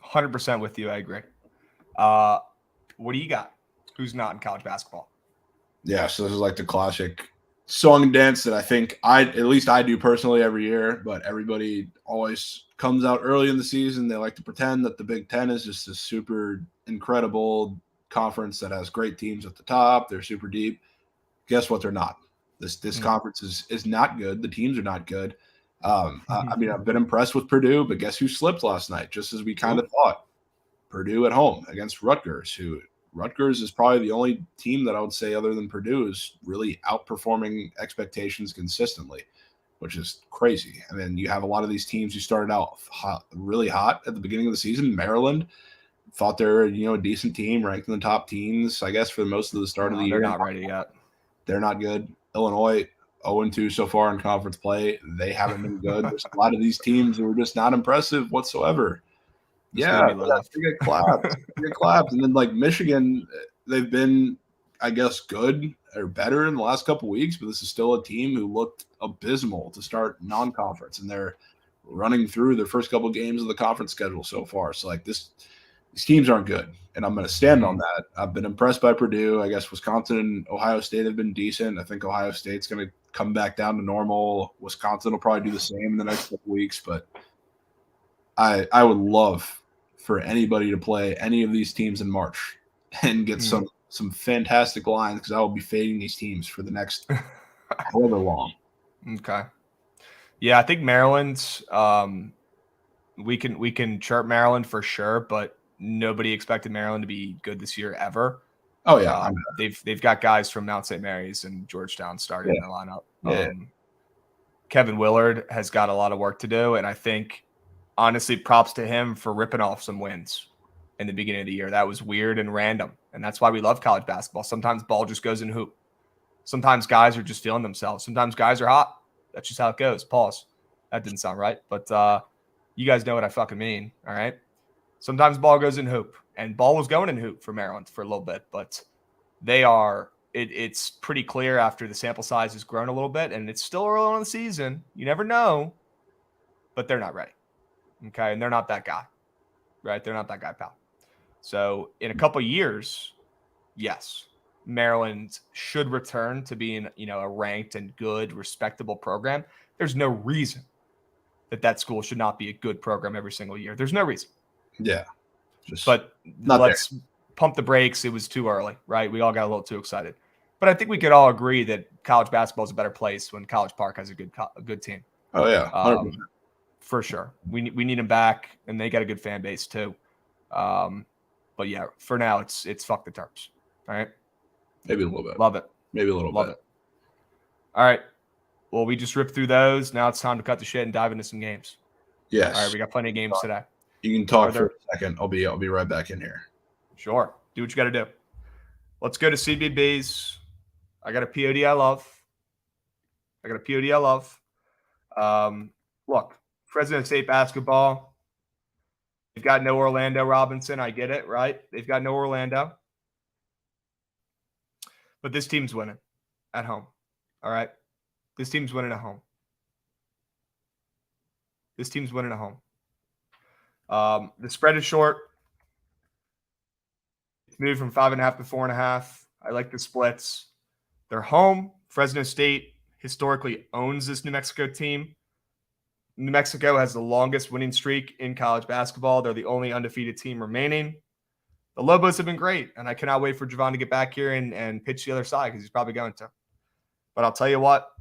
100% with you. I agree. What do you got? Who's not in college basketball? Yeah, so this is like the classic song and dance that I think at least I do personally every year, but everybody always comes out early in the season. They like to pretend that the Big Ten is just a super incredible conference that has great teams at the top. They're super deep. Guess what? They're not. This conference is not good. The teams are not good. I mean, I've been impressed with Purdue, but guess who slipped last night? Just as we kind of thought. Purdue at home against Rutgers, Rutgers is probably the only team that I would say other than Purdue is really outperforming expectations consistently, which is crazy. And then you have a lot of these teams who started out really hot at the beginning of the season. Maryland thought they're a decent team, ranked in the top teams, I guess, for most of the start of the year. They're not ready yet. They're not good. Illinois 0-2 so far in conference play. They haven't been good. There's a lot of these teams who are just not impressive whatsoever. Yeah, they get clapped. They get clapped. And then like Michigan, they've been, I guess, good or better in the last couple of weeks, but this is still a team who looked abysmal to start non-conference, and they're running through their first couple of games of the conference schedule so far. So like these teams aren't good, and I'm going to stand on that. I've been impressed by Purdue. I guess Wisconsin and Ohio State have been decent. I think Ohio State's going to come back down to normal. Wisconsin will probably do the same in the next couple of weeks, but I would love for anybody to play any of these teams in March and get some fantastic lines, because I will be fading these teams for the next however long. Okay. Yeah, I think Maryland's we can chirp Maryland for sure, but nobody expected Maryland to be good this year ever. Oh yeah, they've got guys from Mount St. Mary's and Georgetown starting in the lineup. Yeah. Kevin Willard has got a lot of work to do, and I think honestly, props to him for ripping off some wins in the beginning of the year. That was weird and random, and that's why we love college basketball. Sometimes ball just goes in hoop. Sometimes guys are just feeling themselves. Sometimes guys are hot. That's just how it goes. Pause. That didn't sound right, but you guys know what I fucking mean, all right? Sometimes ball goes in hoop, and ball was going in hoop for Maryland for a little bit, but it's pretty clear after the sample size has grown a little bit, and it's still early on in the season. You never know, but they're not ready. Okay, and they're not that guy, right? They're not that guy, pal. So in a couple of years, yes, Maryland should return to being, a ranked and good, respectable program. There's no reason that school should not be a good program every single year. There's no reason. Yeah. But let's pump the brakes. It was too early, right? We all got a little too excited. But I think we could all agree that college basketball is a better place when College Park has a good team. Oh, yeah. 100%. For sure. We need them back, and they got a good fan base too. But yeah, for now it's fuck the Terps. All right. Maybe a little bit. Love it. Maybe a little bit. Love it. All right. Well, we just ripped through those. Now it's time to cut the shit and dive into some games. Yes. All right, we got plenty of games today. You can talk for a second. I'll be right back in here. Sure. Do what you got to do. Let's go to CBBs. I got a POD I love. Look, Fresno State basketball. They've got no Orlando Robinson. I get it, right? They've got no Orlando. But this team's winning at home. All right? This team's winning at home. The spread is short. It's moved from 5.5 to 4.5. I like the splits. They're home. Fresno State historically owns this New Mexico team. New Mexico has the longest winning streak in college basketball. They're the only undefeated team remaining. The Lobos have been great, and I cannot wait for Jovan to get back here and pitch the other side because he's probably going to. But I'll tell you what,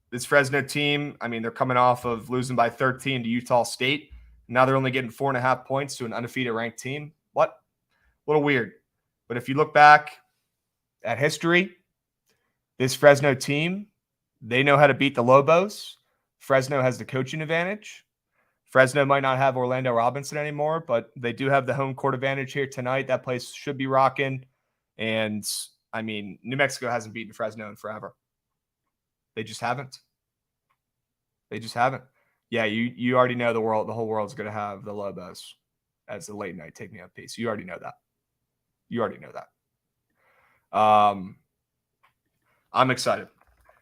this Fresno team, I mean, they're coming off of losing by 13 to Utah State. Now they're only getting 4.5 points to an undefeated ranked team. What? A little weird. But if you look back at history, this Fresno team, they know how to beat the Lobos. Fresno has the coaching advantage. Fresno might not have Orlando Robinson anymore, but they do have the home court advantage here tonight. That place should be rocking. And, I mean, New Mexico hasn't beaten Fresno in forever. They just haven't. They just haven't. Yeah, you already know the whole world's going to have the Lobos as the late night take-me-up piece. You already know that. I'm excited.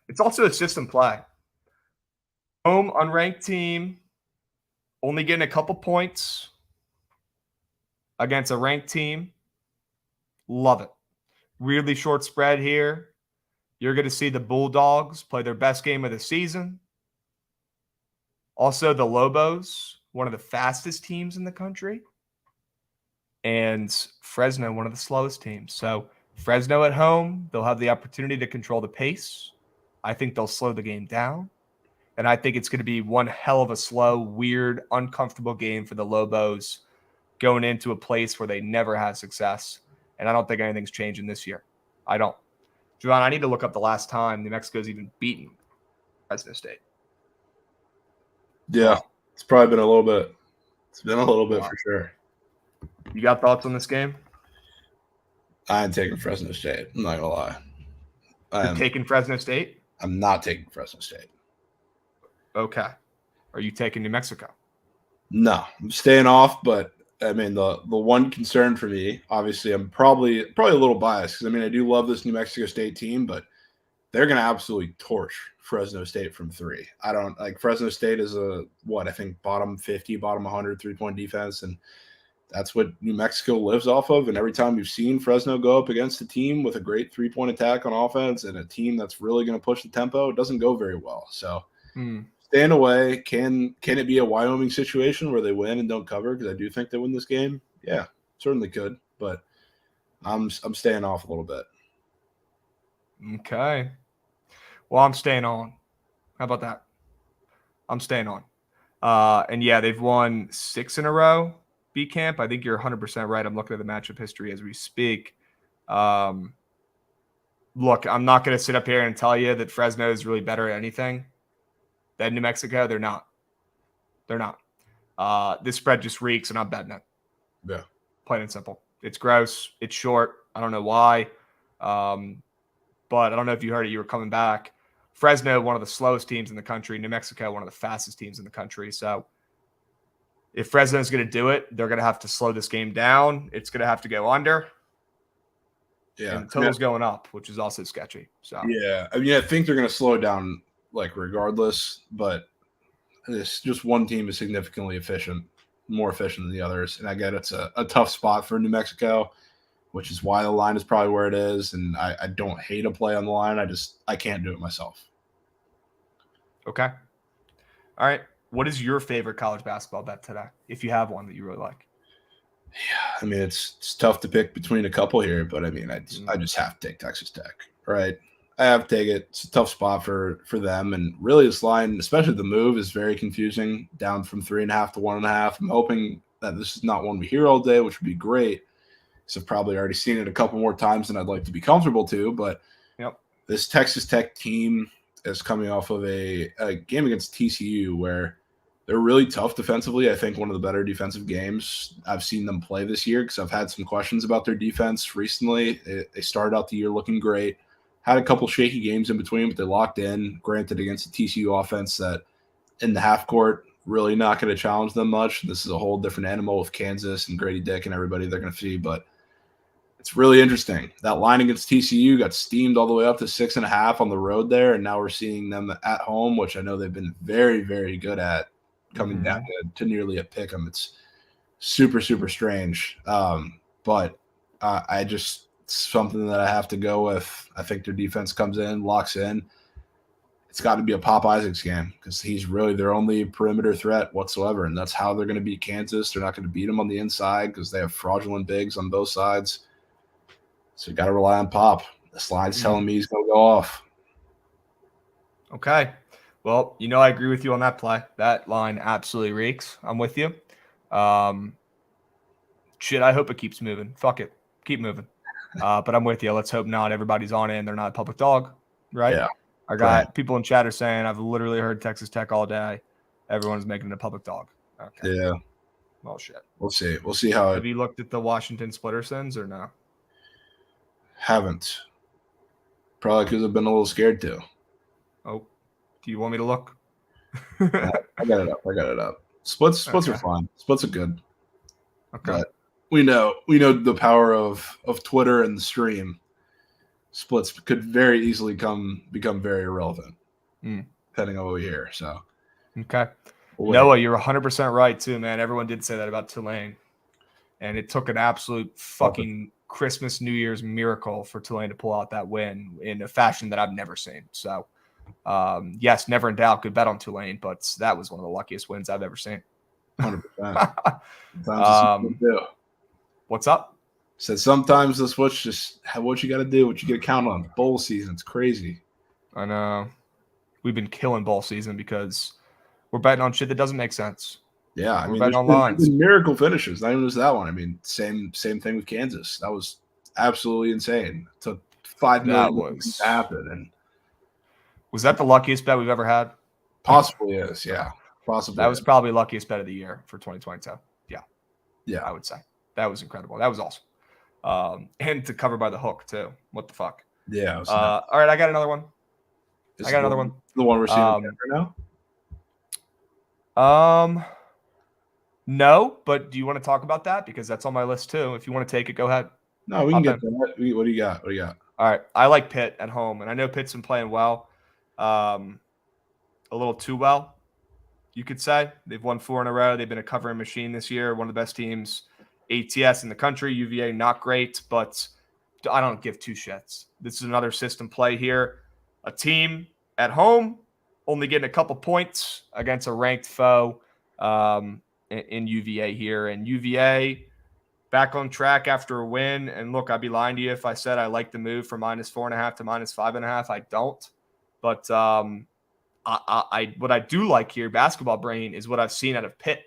It's also a system play. Home unranked team only getting a couple points against a ranked team. Love it. Really short spread here. You're going to see the Bulldogs play their best game of the season. Also, the Lobos, one of the fastest teams in the country. And Fresno, one of the slowest teams. So Fresno at home, they'll have the opportunity to control the pace. I think they'll slow the game down. And I think it's going to be one hell of a slow, weird, uncomfortable game for the Lobos going into a place where they never had success. And I don't think anything's changing this year. I don't. Jovan, I need to look up the last time New Mexico's even beaten Fresno State. Yeah, it's probably been a little bit. It's been a little bit for sure. You got thoughts on this game? I am taking Fresno State. I'm not going to lie. You're taking Fresno State? I'm not taking Fresno State. Okay. Are you taking New Mexico? No, I'm staying off, but I mean the one concern for me, obviously, I'm probably a little biased because I mean I do love this New Mexico State team, but they're going to absolutely torch Fresno State from three. I don't like Fresno State is I think bottom 50, bottom 100 3-point defense, and that's what New Mexico lives off of. And every time we've seen Fresno go up against a team with a great 3-point attack on offense and a team that's really going to push the tempo, it doesn't go very well. So staying away. Can it be a Wyoming situation where they win and don't cover? Because I do think they win this game. Yeah, certainly could. But I'm staying off a little bit. Okay. Well, I'm staying on. How about that? I'm staying on. And yeah, they've won 6 in a row. B-Camp. I think you're 100% right. I'm looking at the matchup history as we speak. Look, I'm not going to sit up here and tell you that Fresno is really better at anything than New Mexico. They're not. This spread just reeks, and I'm betting it. Yeah. Plain and simple. It's gross. It's short. I don't know why. But I don't know if you heard it. You were coming back. Fresno, one of the slowest teams in the country. New Mexico, one of the fastest teams in the country. So if Fresno's going to do it, they're going to have to slow this game down. It's going to have to go under. Yeah. And the total's going up, which is also sketchy. So yeah, I mean, I think they're going to slow it down like regardless, but this just one team is significantly more efficient than the others. And I get it's a tough spot for New Mexico, which is why the line is probably where it is. And I don't hate a play on the line. I can't do it myself. Okay. All right. What is your favorite college basketball bet today, if you have one that you really like? Yeah, I mean, it's tough to pick between a couple here, but I mean, I just have to take Texas Tech, right? I have to take it. It's a tough spot for them, and really this line, especially the move, is very confusing. Down from 3.5 to 1.5. I'm hoping that this is not one we hear all day, which would be great. Because I've probably already seen it a couple more times than I'd like to be comfortable to. But This Texas Tech team is coming off of a game against TCU where they're really tough defensively. I think one of the better defensive games I've seen them play this year because I've had some questions about their defense recently. They started out the year looking great, had a couple shaky games in between, but they locked in, granted against a TCU offense that in the half court really not going to challenge them much. This is a whole different animal with Kansas and Grady Dick and everybody they're going to see, but it's really interesting. That line against TCU got steamed all the way up to 6.5 on the road there, and now we're seeing them at home, which I know they've been very, very good at, coming down to nearly a pick 'em. It's super, super strange. But I just – something that I have to go with. I think their defense comes in, locks in. It's got to be a Pop Isaacs game because he's really their only perimeter threat whatsoever, and that's how they're going to beat Kansas. They're not going to beat them on the inside because they have fraudulent bigs on both sides. So you got to rely on Pop. The slide's telling me he's going to go off. Okay. Well, I agree with you on that play. That line absolutely reeks. I'm with you. Shit, I hope it keeps moving. Fuck it. Keep moving. But I'm with you. Let's hope not. Everybody's on it and they're not a public dog, right? Yeah. I got people in chat are saying I've literally heard Texas Tech all day. Everyone's making it a public dog. Okay. Yeah. Well, shit. We'll see. We'll see how Have you looked at the Washington splitter sins or no? Haven't. Probably because I've been a little scared to. Oh, do you want me to look? Yeah, I got it up. Splits are fine. Splits are good. Okay. But we know the power of Twitter and the stream. Splits could very easily become very irrelevant, depending on what we hear. So, okay. Noah, you're 100% right too, man. Everyone did say that about Tulane, and it took an absolute fucking Christmas, New Year's miracle for Tulane to pull out that win in a fashion that I've never seen. So, yes, never in doubt, good bet on Tulane, but that was one of the luckiest wins I've ever seen. 100%. What's up? Said sometimes the switch just what you got to do, what you got to count on. Bowl season, it's crazy. I know. We've been killing bowl season because we're betting on shit that doesn't make sense. Yeah, we're betting on lines. Miracle finishes. Not even just that one. I mean, same thing with Kansas. That was absolutely insane. It took $5 million to happen. And was that the luckiest bet we've ever had? Possibly is. Yeah, possibly. That was probably luckiest bet of the year for 2022. Yeah, I would say that was incredible. That was awesome. And to cover by the hook too. What the fuck? Yeah. All right, I got another one. The one we're seeing right now. No, but do you want to talk about that? Because that's on my list too. If you want to take it, go ahead. No, we can get that. What do you got? All right, I like Pitt at home, and I know Pitt's been playing well, a little too well, you could say. They've won 4 in a row. They've been a covering machine this year. One of the best teams, ATS in the country. UVA not great, but I don't give two shits. This is another system play here. A team at home only getting a couple points against a ranked foe in UVA here. And UVA back on track after a win. And look, I'd be lying to you if I said I like the move from -4.5 to -5.5. I don't. But what I do like here, basketball brain, is what I've seen out of Pitt.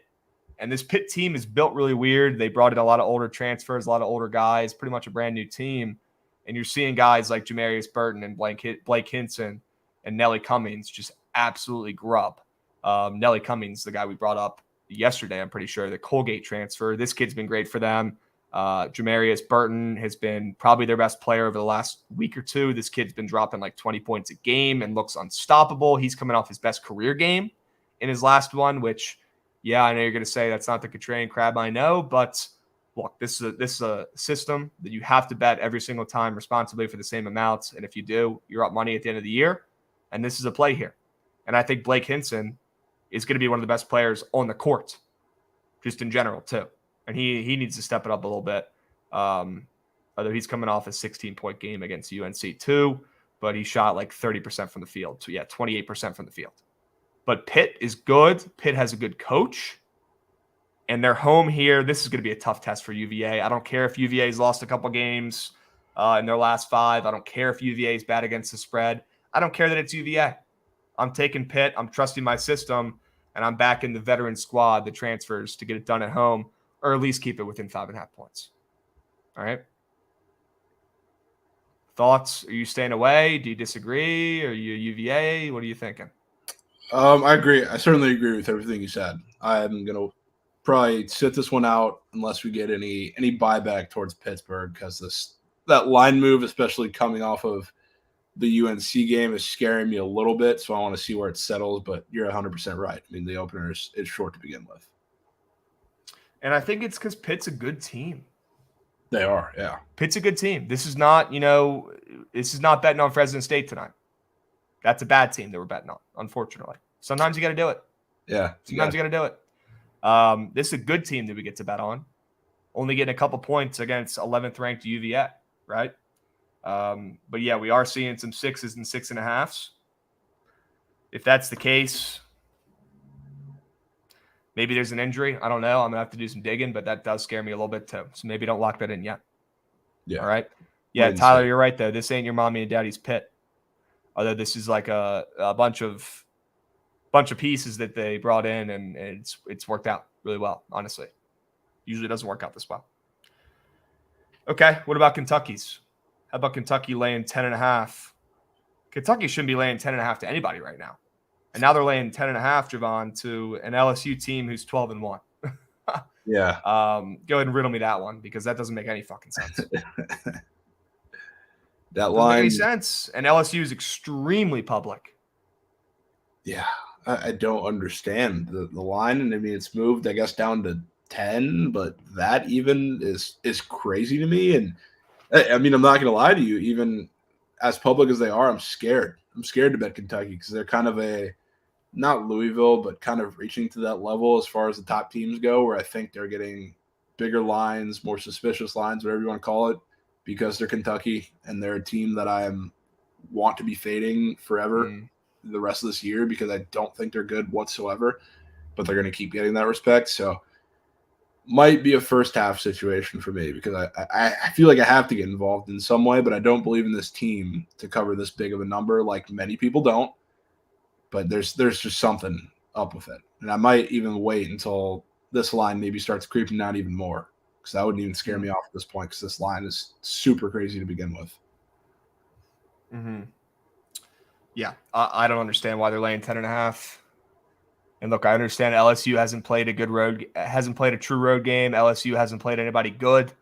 And this Pitt team is built really weird. They brought in a lot of older transfers, a lot of older guys, pretty much a brand new team. And you're seeing guys like Jamarius Burton and Blake Hinson and Nelly Cummings just absolutely grub. Nelly Cummings, the guy we brought up yesterday, I'm pretty sure, the Colgate transfer. This kid's been great for them. Jamarius Burton has been probably their best player over the last week or two. This kid's been dropping like 20 points a game and looks unstoppable. He's coming off his best career game in his last one, which, yeah, I know you're going to say that's not the contrarian crab, I know, but look, this is a system that you have to bet every single time responsibly for the same amounts. And if you do, you're up money at the end of the year. And this is a play here. And I think Blake Hinson is going to be one of the best players on the court, just in general, too. And he needs to step it up a little bit. Although he's coming off a 16-point game against UNC, too. But he shot like 30% from the field. So, yeah, 28% from the field. But Pitt is good. Pitt has a good coach. And they're home here. This is going to be a tough test for UVA. I don't care if UVA's lost a couple games in their last 5. I don't care if UVA is bad against the spread. I don't care that it's UVA. I'm taking Pitt. I'm trusting my system. And I'm backing the veteran squad, the transfers, to get it done at home, or at least keep it within 5.5 points. All right? Thoughts? Are you staying away? Do you disagree? Are you UVA? What are you thinking? I agree. I certainly agree with everything you said. I'm going to probably sit this one out unless we get any buyback towards Pittsburgh, because that line move, especially coming off of the UNC game, is scaring me a little bit. So I want to see where it settles. But you're 100% right. I mean, the opener is short to begin with. And I think it's because Pitt's a good team. They are, yeah. Pitt's a good team. This is not betting on Fresno State tonight. That's a bad team that we're betting on, unfortunately. Sometimes you got to do it. Yeah. Sometimes you got to do it. This is a good team that we get to bet on. Only getting a couple points against 11th ranked UVA, right? But yeah, we are seeing some 6s and 6.5s. If that's the case, maybe there's an injury. I don't know. I'm going to have to do some digging, but that does scare me a little bit too. So maybe don't lock that in yet. Yeah. All right. Yeah, Tyler, you're right, though. This ain't your mommy and daddy's pit. Although this is like a bunch of pieces that they brought in, and it's worked out really well, honestly. Usually doesn't work out this well. Okay, what about Kentucky's? How about Kentucky laying 10.5? Kentucky shouldn't be laying 10.5 to anybody right now. And now they're laying 10.5, Jovan, to an LSU team who's 12-1. Yeah. Go ahead and riddle me that one, because that doesn't make any fucking sense. That doesn't line make any sense. And LSU is extremely public. Yeah, I don't understand the line, and I mean it's moved, I guess, down to 10, but that even is crazy to me. And I mean, I'm not going to lie to you, even as public as they are, I'm scared. I'm scared to bet Kentucky because they're kind of not Louisville, but kind of reaching to that level as far as the top teams go, where I think they're getting bigger lines, more suspicious lines, whatever you want to call it, because they're Kentucky and they're a team that I want to be fading forever the rest of this year because I don't think they're good whatsoever, but they're going to keep getting that respect. So might be a first half situation for me because I feel like I have to get involved in some way, but I don't believe in this team to cover this big of a number like many people don't. But there's just something up with it. And I might even wait until this line maybe starts creeping down even more because that wouldn't even scare me off at this point because this line is super crazy to begin with. Yeah, I don't understand why they're laying 10.5. And look, I understand LSU hasn't played a true road game. LSU hasn't played anybody good.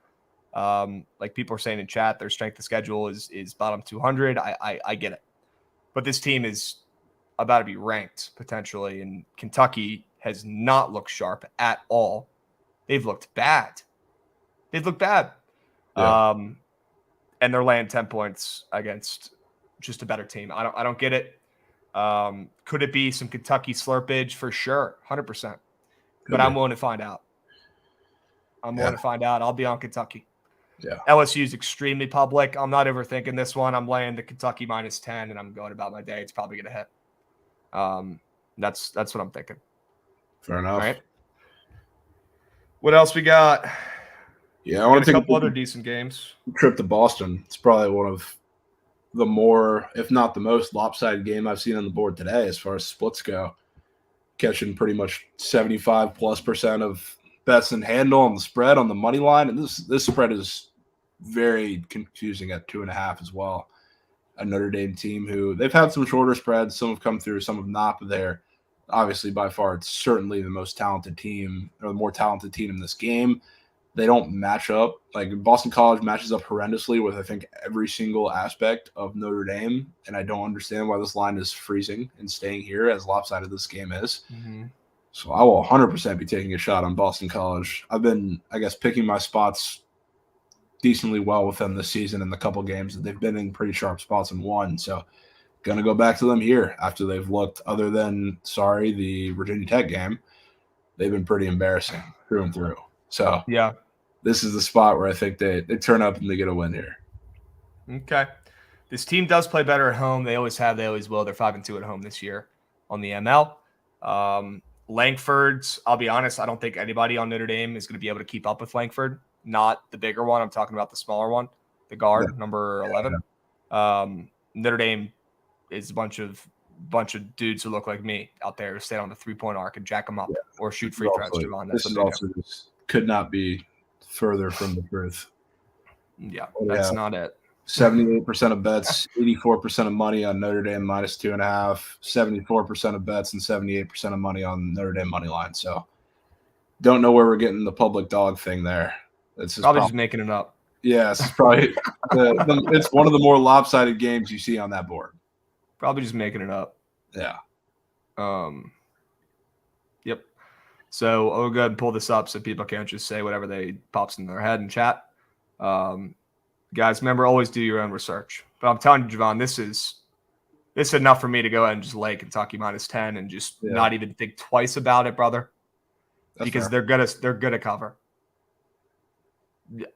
Like people are saying in chat, their strength of schedule is bottom 200. I get it, but this team is about to be ranked potentially, and Kentucky has not looked sharp at all. They've looked bad. Yeah. And they're laying 10 points against just a better team. I don't get it. Could it be some Kentucky slurpage? For sure, 100%. But I'm willing to find out. I'll be on Kentucky. Yeah. LSU is extremely public. I'm not overthinking this one. I'm laying the Kentucky -10, and I'm going about my day. It's probably going to hit. That's what I'm thinking. Fair enough. All right. What else we got? Yeah, I want to take a couple other decent games. Trip to Boston. It's probably one of the more, if not the most lopsided game I've seen on the board today as far as splits go. Catching pretty much 75+% of bets and handle on the spread on the money line. And this spread is very confusing at 2.5 as well. A Notre Dame team who they've had some shorter spreads. Some have come through, some have not, but they're obviously by far, it's certainly the most talented team or the more talented team in this game. They don't match up. Like Boston College matches up horrendously with, I think, every single aspect of Notre Dame. And I don't understand why this line is freezing and staying here as lopsided this game is. So I will 100% be taking a shot on Boston College. I've been, I guess, picking my spots decently well with them this season in the couple games that they've been in pretty sharp spots and won. So going to go back to them here after they've looked, other than, the Virginia Tech game, they've been pretty embarrassing through and through. So yeah, this is the spot where I think they turn up and they get a win here. Okay. This team does play better at home. They always have. They always will. They're 5-2 at home this year on the ML. Langford's, I'll be honest, I don't think anybody on Notre Dame is going to be able to keep up with Langford. Not the bigger one. I'm talking about the smaller one, the guard, number 11. Notre Dame is a bunch of dudes who look like me out there who stay on the 3-point arc and jack them up or shoot free throws. This is also just could not be further from the truth. Yeah, that's not it. 78% of bets, 84% of money on Notre Dame -2.5, 74% of bets, and 78% of money on Notre Dame money line. So don't know where we're getting the public dog thing there. It's probably just making it up. Yeah, this is probably it's one of the more lopsided games you see on that board. Probably just making it up. Yeah. Yep. So I'll go ahead and pull this up so people can't just say whatever pops in their head in chat. Guys, remember, always do your own research. But I'm telling you, Jovan, this is enough for me to go ahead and just lay Kentucky -10 and just not even think twice about it, brother. That's because fair. they're gonna cover.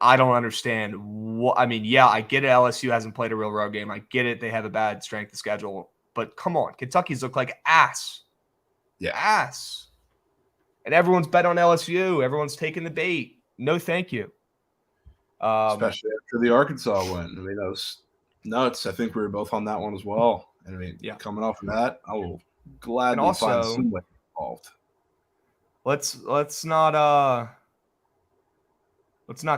I don't understand what I mean. Yeah, I get it. LSU hasn't played a real road game. I get it. They have a bad strength of schedule. but come on, Kentucky's look like ass. Yeah. Ass. And everyone's bet on LSU. Everyone's taking the bait. No, thank you. Especially after the Arkansas win. I mean, that was nuts. I think we were both on that one as well. And I mean, coming off of that, I will gladly find some way involved. Let's not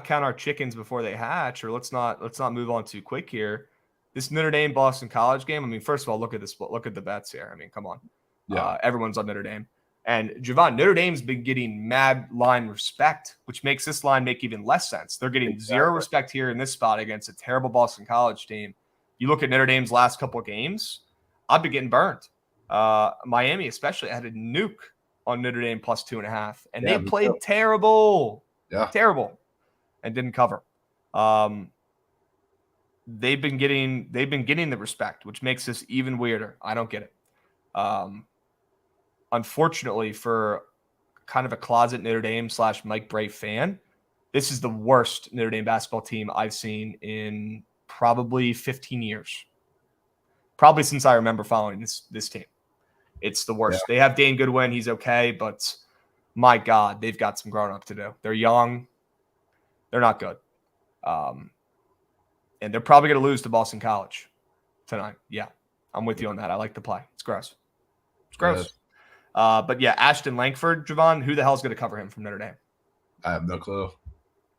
count our chickens before they hatch, or let's not move on too quick here. This Notre Dame Boston College game. I mean, first of all, look at this. Look at the bets here. I mean, come on. Yeah. Everyone's on Notre Dame. And Jovan, Notre Dame's been getting mad line respect, which makes this line make even less sense. They're getting zero respect here in this spot against a terrible Boston College team. You look at Notre Dame's last couple of games, I've been getting burned. Miami especially had a nuke on Notre Dame plus 2.5, and they played terrible. Yeah. Terrible. And didn't cover. They've been getting the respect, which makes this even weirder. I don't get it. Unfortunately, for kind of a closet Notre Dame / Mike Brey fan, this is the worst Notre Dame basketball team I've seen in probably 15 years. Probably since I remember following this team. It's the worst. Yeah. They have Dane Goodwin. He's okay, but my God, they've got some growing up to do. They're young. They're not good. And they're probably going to lose to Boston College tonight. Yeah, I'm with you on that. I like the play. It's gross. It's gross. Yes. But yeah, Ashton Langford, Jovan, who the hell's going to cover him from Notre Dame? I have no clue.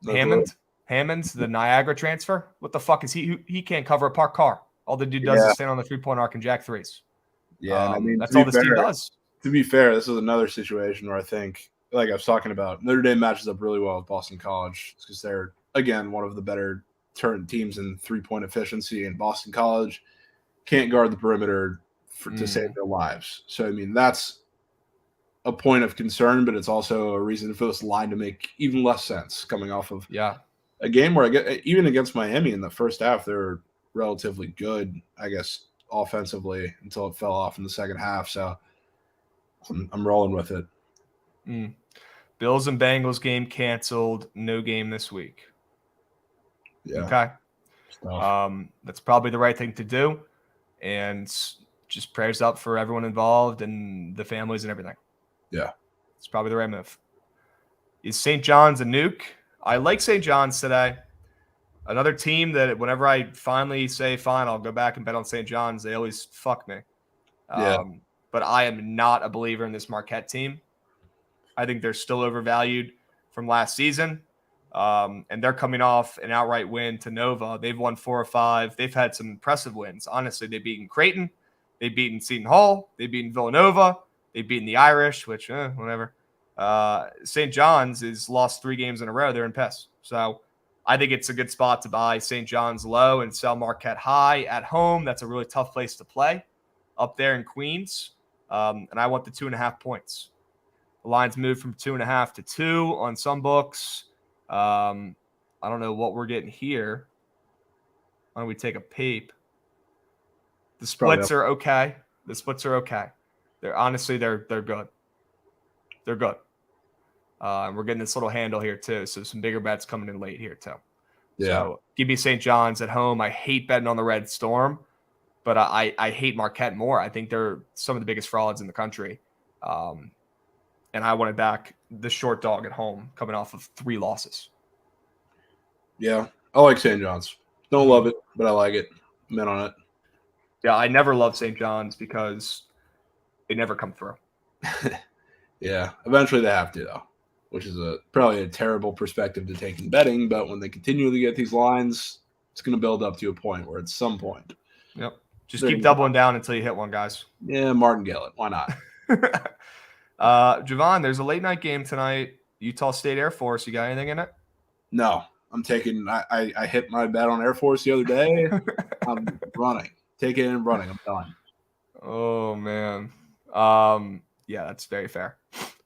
Hammond's the Niagara transfer. What the fuck is he? He can't cover a parked car. All the dude does is stand on the 3-point arc and jack threes. Yeah, and I mean, that's all this team does. To be fair, this is another situation where I think, like I was talking about, Notre Dame matches up really well with Boston College because they're, again, one of the better teams in 3-point efficiency, and Boston College can't guard the perimeter to save their lives. So, I mean, that's a point of concern, but it's also a reason for this line to make even less sense coming off of a game where even against Miami in the first half, they were relatively good, I guess, offensively until it fell off in the second half. So I'm rolling with it. Bills and Bengals game canceled. No game this week. Yeah. Okay. That's probably the right thing to do. And just prayers up for everyone involved and the families and everything. Yeah. It's probably the right move. Is St. John's a nuke? I like St. John's today. Another team that whenever I finally say, fine, I'll go back and bet on St. John's, they always fuck me. But I am not a believer in this Marquette team. I think they're still overvalued from last season. And they're coming off an outright win to Nova. They've won 4 or 5. They've had some impressive wins. Honestly, they've beaten Creighton. They've beaten Seton Hall. They've beaten Villanova. They've beaten the Irish, which, whatever. St. John's has lost 3 games in a row. They're in piss. So I think it's a good spot to buy St. John's low and sell Marquette high at home. That's a really tough place to play up there in Queens. And I want the 2.5 points. The line's moved from 2.5 to 2 on some books. I don't know what we're getting here. Why don't we take a peep? The splits are okay. They're honestly, they're good. They're good. And we're getting this little handle here too. So some bigger bets coming in late here too. Yeah. So give me St. John's at home. I hate betting on the Red Storm, but I hate Marquette more. I think they're some of the biggest frauds in the country. And I want to back the short dog at home coming off of 3 losses. Yeah. I like St. John's. Don't love it, but I like it. I'm in on it. Yeah, I never loved St. John's because they never come through. Yeah. Eventually they have to, though, which is probably a terrible perspective to take in betting. But when they continually get these lines, it's going to build up to a point where at some point. Yep. Just keep doubling down until you hit one, guys. Yeah, Martin Gillett. Why not? Jovan, there's a late night game tonight. Utah State Air Force. You got anything in it? No. I'm taking I hit my bet on Air Force the other day. I'm running. Taking it and running. I'm done. Oh, man. Yeah, that's very fair.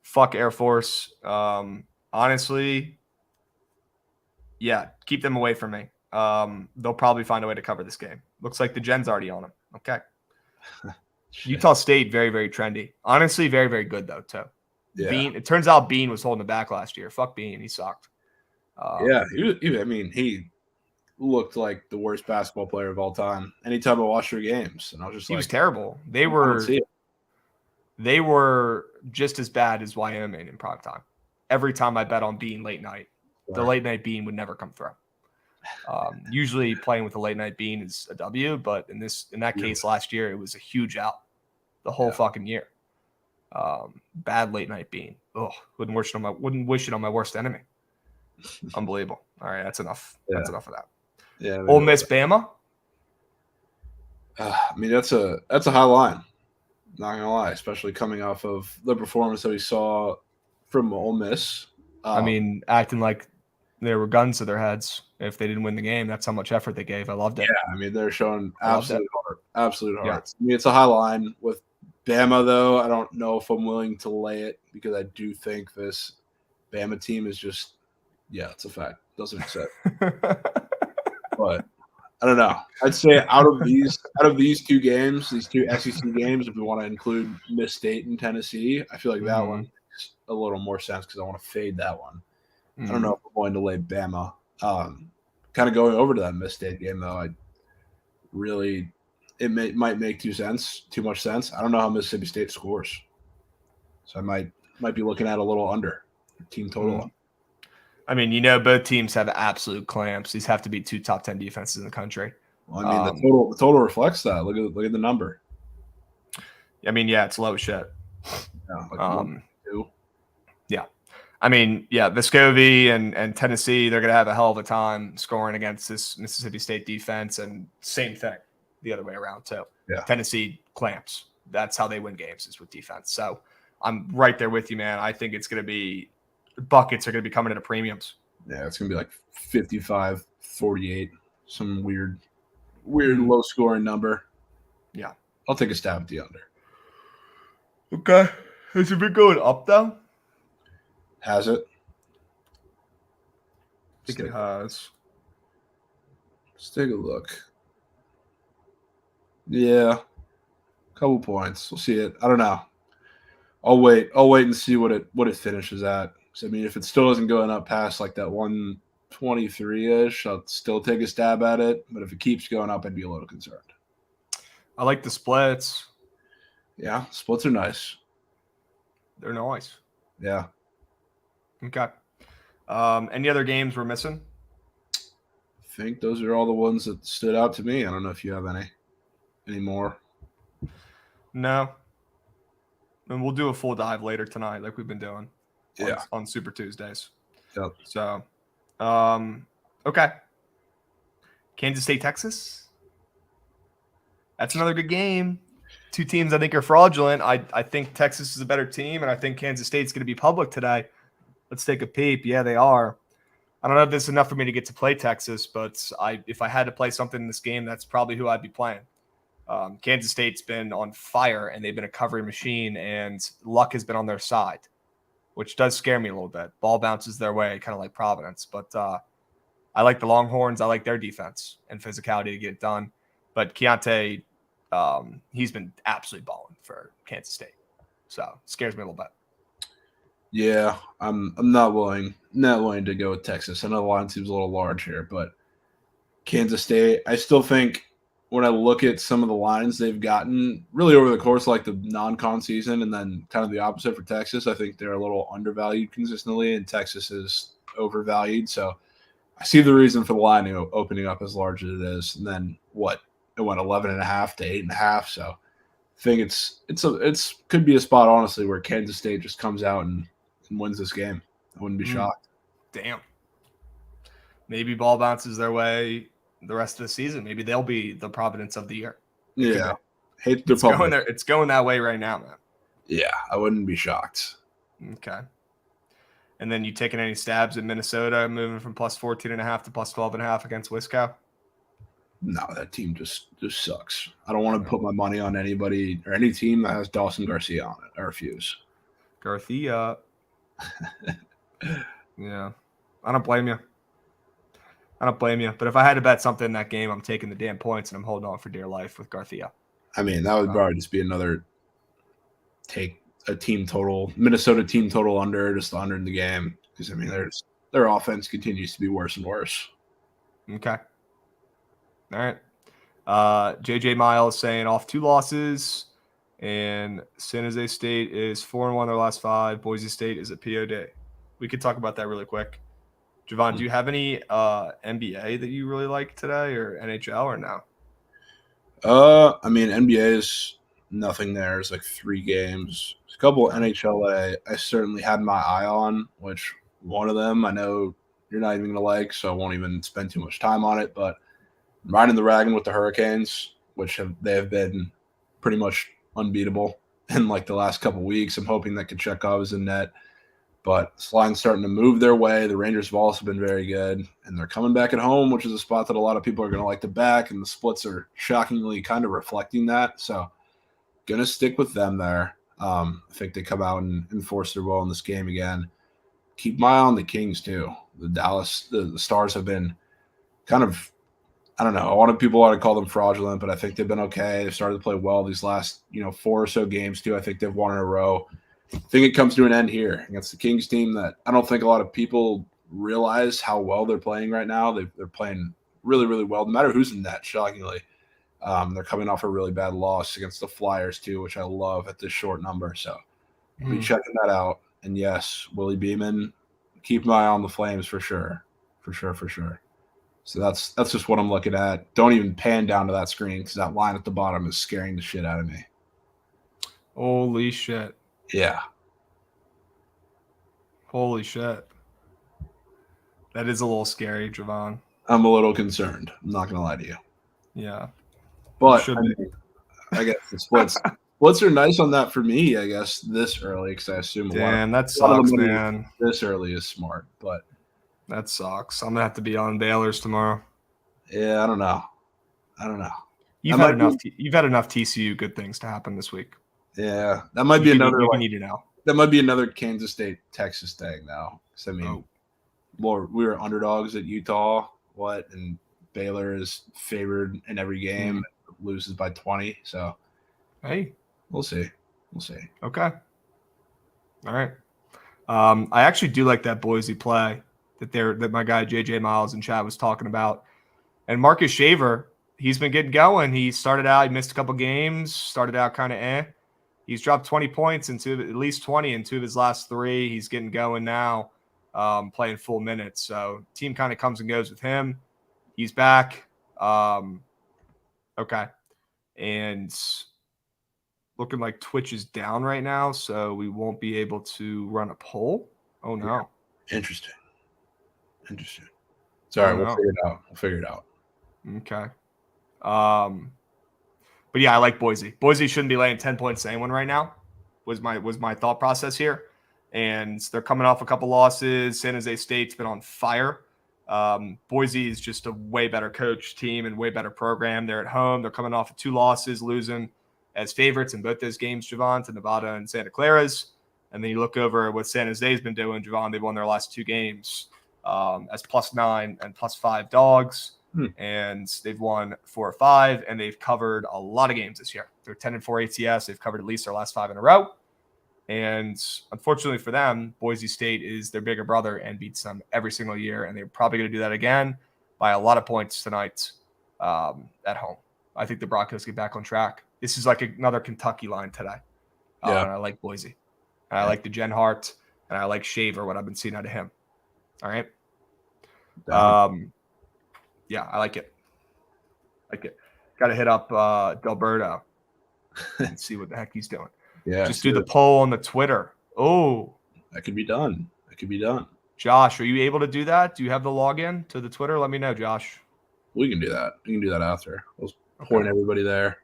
Fuck Air Force. Honestly, yeah, keep them away from me. They'll probably find a way to cover this game. Looks like the Gen's already on them. Okay. Utah State, very, very trendy. Honestly, very, very good, though, too. Yeah. Bean, it turns out Bean was holding it back last year. Fuck Bean. He sucked. Yeah. He looked like the worst basketball player of all time. Anytime I watched their games, and I was just He like, was terrible. I don't see it. They were just as bad as Wyoming in prime time. Every time I bet on Bean late night, the late night Bean would never come through. Usually playing with a late night Bean is a W, but in that case last year it was a huge out the whole fucking year. Bad late night Bean. Oh, wouldn't wish it on my worst enemy. Unbelievable. All right, that's enough. Yeah. That's enough of that. Yeah. Ole Miss Bama. I mean, that's a high line. Not gonna lie, especially coming off of the performance that we saw from Ole Miss. I mean, acting like there were guns to their heads if they didn't win the game. That's how much effort they gave. I loved it. Yeah, I mean, they're showing absolute heart. Yeah. I mean, it's a high line with Bama, though. I don't know if I'm willing to lay it because I do think this Bama team is just, it's a fact. Doesn't accept. But I don't know. I'd say out of these two games, these two SEC games, if we want to include Miss State and Tennessee, I feel like that one makes a little more sense because I want to fade that one. I don't know if I'm going to lay Bama. Kind of going over to that Miss State game though, might make too much sense. I don't know how Mississippi State scores, so I might be looking at a little under team total. I mean, both teams have absolute clamps. These have to be two top 10 defenses in the country. Well, I mean, the total reflects that. Look at the number. I mean, it's low as shit. Yeah, 1-2. Yeah. I mean, Vescovi and Tennessee, they're going to have a hell of a time scoring against this Mississippi State defense, and same thing the other way around too. Yeah. Tennessee clamps. That's how they win games, is with defense. So I'm right there with you, man. I think it's going to be buckets are going to be coming at a premiums. Yeah, it's going to be like 55-48, some weird low scoring number. Yeah. I'll take a stab at the under. Okay. Has it been going up though? Has it? I think it has. Let's take a look. Yeah. Couple points. We'll see it. I don't know. I'll wait and see what it finishes at. I mean, if it still isn't going up past like that 123-ish, I'll still take a stab at it. But if it keeps going up, I'd be a little concerned. I like the splits. Yeah, splits are nice. They're nice. Yeah. Okay. Any other games we're missing? I think those are all the ones that stood out to me. I don't know if you have any more. No. And we'll do a full dive later tonight, like we've been doing. On Super Tuesdays. Yep. So, okay. Kansas State, Texas. That's another good game. Two teams I think are fraudulent. I think Texas is a better team, and I think Kansas State's going to be public today. Let's take a peep. Yeah, they are. I don't know if this is enough for me to get to play Texas, but if I had to play something in this game, that's probably who I'd be playing. Kansas State's been on fire, and they've been a covering machine, and luck has been on their side, which does scare me a little bit. Ball bounces their way, kind of like Providence. But I like the Longhorns. I like their defense and physicality to get it done. But Keontae, he's been absolutely balling for Kansas State. So it scares me a little bit. Yeah, I'm not willing to go with Texas. I know the line seems a little large here, but Kansas State, I still think when I look at some of the lines they've gotten really over the course of like the non-con season and then kind of the opposite for Texas, I think they're a little undervalued consistently and Texas is overvalued. So I see the reason for the line opening up as large as it is. And then it went 11.5 to 8.5. So I think it's could be a spot, honestly, where Kansas State just comes out and wins this game. I wouldn't be shocked. Damn. Maybe ball bounces their way the rest of the season. Maybe they'll be the Providence of the year. Yeah. Hate the It's going that way right now, man. Yeah, I wouldn't be shocked. Okay. And then you taking any stabs at Minnesota moving from plus 14.5 to plus 12.5 against Wisco? No, that team just sucks. I don't want to put my money on anybody or any team that has Dawson Garcia on it. I refuse. Garcia. Yeah. I don't blame you. But if I had to bet something in that game, I'm taking the damn points and I'm holding on for dear life with Garcia. I mean, that would probably just be another take a team total, Minnesota team total under, just the under in the game. Because, I mean, their offense continues to be worse and worse. Okay. All right. JJ Miles saying off 2 losses, and San Jose State is 4-1 their last 5. Boise State is a POD. We could talk about that really quick. Jovan, do you have any NBA that you really like today, or NHL, or no? I mean, NBA is nothing there. It's like 3 games. There's a couple NHL I certainly had my eye on, which one of them I know you're not even going to like, so I won't even spend too much time on it. But riding the wagon with the Hurricanes, which they have been pretty much unbeatable in like the last couple weeks. I'm hoping that Kachekov is in net. But this line's starting to move their way. The Rangers have also been very good, and they're coming back at home, which is a spot that a lot of people are going to like to back, and the splits are shockingly kind of reflecting that. So going to stick with them there. I think they come out and enforce their will in this game again. Keep my eye on the Kings, too. The Stars have been kind of, I don't know, a lot of people want to call them fraudulent, but I think they've been okay. They've started to play well these last, 4 or so games, too. I think they've won in a row. I think it comes to an end here against the Kings team that I don't think a lot of people realize how well they're playing right now. They're playing really, really well, no matter who's in net, shockingly. They're coming off a really bad loss against the Flyers, too, which I love at this short number. So I'll be checking that out. And, yes, Willie Beeman, keep my eye on the Flames for sure. For sure. So that's just what I'm looking at. Don't even pan down to that screen because that line at the bottom is scaring the shit out of me. Holy shit. Yeah. Holy shit. That is a little scary, Jovan. I'm a little concerned. I'm not going to lie to you. Yeah. But I guess the splits are nice on that for me, I guess, this early because I assume that sucks, man. This early is smart, but that sucks. I'm going to have to be on Baylor's tomorrow. Yeah, I don't know. You've had enough TCU good things to happen this week. Yeah, that might be another. You need to know. That might be another Kansas State Texas thing now. I mean, we were underdogs at Utah. And Baylor is favored in every game, loses by 20. So, hey, we'll see. Okay. All right. I actually do like that Boise play that my guy JJ Miles in chat was talking about, and Marcus Shaver. He's been getting going. He started out. He missed a couple games. Started out kind of He's dropped 20 points at least 20 in 2 of his last 3. He's getting going now, playing full minutes. So team kind of comes and goes with him. He's back. Okay. And looking like Twitch is down right now, so we won't be able to run a poll. Oh, no. Interesting. It's all right. We'll figure it out. Okay. But yeah, I like Boise. Boise shouldn't be laying 10 points to anyone right now. Was my thought process here, and they're coming off a couple losses. San Jose State's been on fire. Boise is just a way better coach team and way better program. They're at home. They're coming off of 2 losses, losing as favorites in both those games, Jovan, to Nevada and Santa Clara's. And then you look over what San Jose's been doing, Jovan. They've won their last 2 games as +9 and +5 dogs. And they've won 4 or 5, and they've covered a lot of games this year. They're 10-4 ATS. They've covered at least their last 5 in a row. And unfortunately for them, Boise State is their bigger brother and beats them every single year. And they're probably going to do that again by a lot of points tonight at home. I think the Broncos get back on track. This is like another Kentucky line today. And I like Boise. And I like the Jen Hart, and I like Shaver, what I've been seeing out of him. All right. Yeah, I like it. Got to hit up Delberto and see what the heck he's doing. Yeah. Just do the poll on the Twitter. Oh. That could be done. Josh, are you able to do that? Do you have the login to the Twitter? Let me know, Josh. We can do that. We can do that after. We'll point everybody there.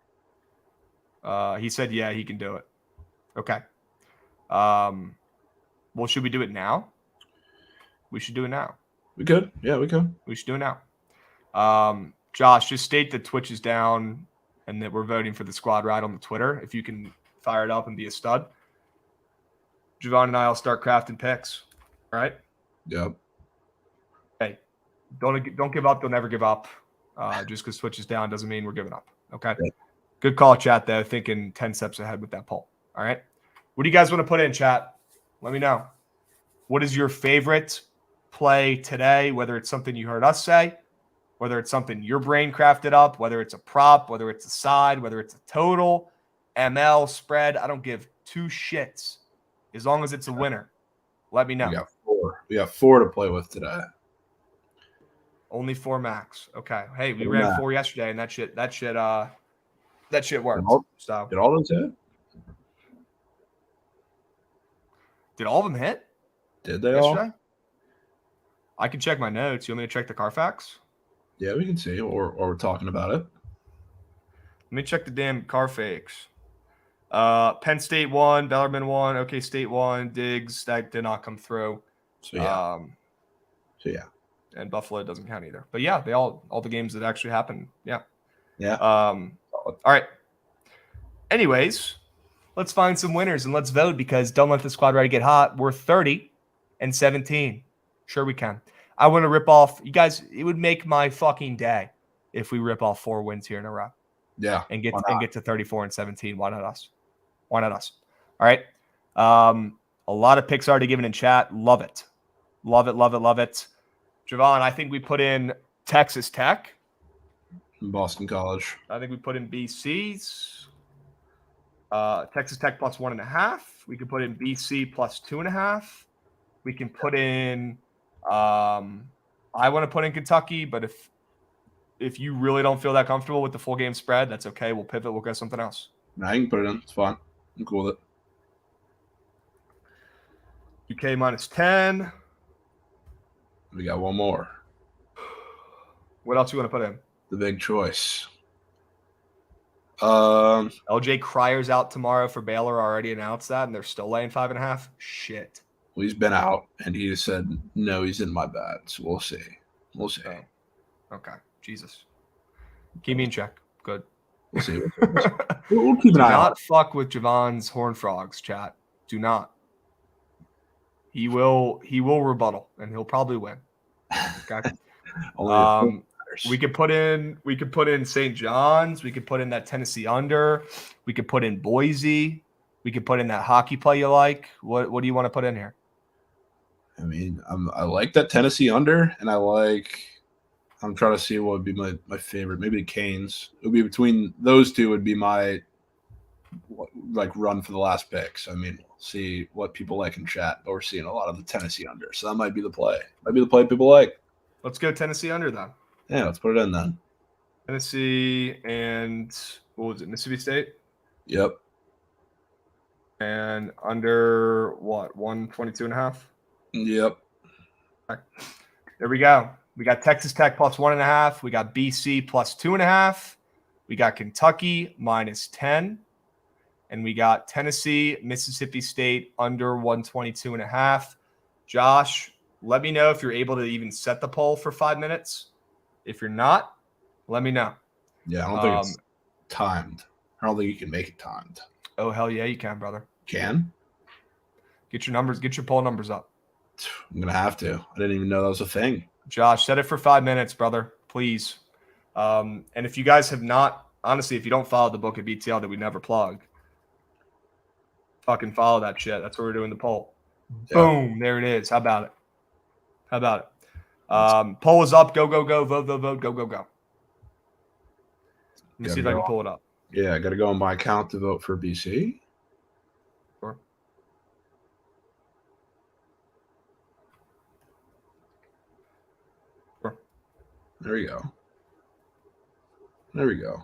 He said, yeah, he can do it. Okay. Well, should we do it now? We should do it now. We could. Yeah, we could. We should do it now. Josh, just state that Twitch is down and that we're voting for the squad ride on the Twitter. If you can fire it up and be a stud. Jovan and I will start crafting picks. All right? Yep. Hey, don't give up. Don't never give up. Just because Twitch is down doesn't mean we're giving up. Okay? Yep. Good call, chat, though. Thinking 10 steps ahead with that poll. All right? What do you guys want to put in, chat? Let me know. What is your favorite play today, whether it's something you heard us say whether it's something your brain crafted up, whether it's a prop, whether it's a side, whether it's a total, ML, spread. I don't give two shits. As long as it's a winner, let me know. We got 4. We got 4 to play with today. Only 4 max. Okay. Hey, we 4 ran max. 4 yesterday, and that shit worked. So Did all those hit? did all of them hit? Did they yesterday? all? I can check my notes. You want me to check the Carfax? Yeah, we can see, or we're talking about it. Let me check the damn Carfax. Penn State won, Bellarmine won, OK State won, Diggs, that did not come through. So yeah. And Buffalo doesn't count either. But yeah, all the games that actually happened. Yeah. Yeah. All right. Anyways, let's find some winners and let's vote because don't let the squad ready get hot. We're 30-17. Sure we can. I want to rip off you guys. It would make my fucking day if we rip off 4 wins here in a row. Yeah. And get to 34-17. Why not us? Why not us? All right. A lot of picks already given in chat. Love it. Love it. Love it. Love it. Jovan, I think we put in Texas Tech. Boston College. I think we put in BC's. Texas Tech plus 1.5. We could put in BC plus 2.5. We can put in I want to put in Kentucky, but if you really don't feel that comfortable with the full game spread, that's okay. We'll pivot. We'll go something else. No, you can put it in. It's fine. I'm cool with it. UK minus 10. We got one more. What else you want to put in? The big choice. LJ Cryer's out tomorrow for Baylor. Already announced that, and they're still laying 5.5. Shit. Well, he's been out, and he said no. He's in my bad, so we'll see. We'll see. Oh. Okay. Jesus. Keep me in check. Good. We'll see. We'll keep an eye out. Do not fuck with Javon's Horned Frogs, chat. Do not. He will rebuttal, and he'll probably win. Okay. We could put in St. John's. We could put in that Tennessee under. We could put in Boise. We could put in that hockey play you like. What do you want to put in here? I mean, I like that Tennessee under, and I'm trying to see what would be my favorite. Maybe the Canes. It would be between those two. Would be my run for the last picks. I mean, we'll see what people like in chat, but we're seeing a lot of the Tennessee under, so that might be the play. Might be the play people like. Let's go Tennessee under then. Yeah, let's put it in then. Tennessee and what was it? Mississippi State. Yep. And under what? 122.5. Yep. Okay. There we go. We got Texas Tech plus 1.5. We got BC plus 2.5. We got Kentucky minus 10. And we got Tennessee, Mississippi State under 122.5. Josh, let me know if you're able to even set the poll for 5 minutes. If you're not, let me know. Yeah, I don't think it's timed. I don't think you can make it timed. Oh, hell yeah, you can, brother. Can? Get your poll numbers up. I'm going to have to. I didn't even know that was a thing. Josh, set it for 5 minutes, brother, please. And if you guys have not, honestly, if you don't follow the book at BTL that we never plug, fucking follow that shit. That's what we're doing the poll. Yeah. Boom. There it is. How about it? Poll is up. Go, go, go. Vote, vote, vote. Go, go, go. Let me see if I can pull it up. Yeah, I got to go on my account to vote for BC. Sure. Sure. There we go. There we go.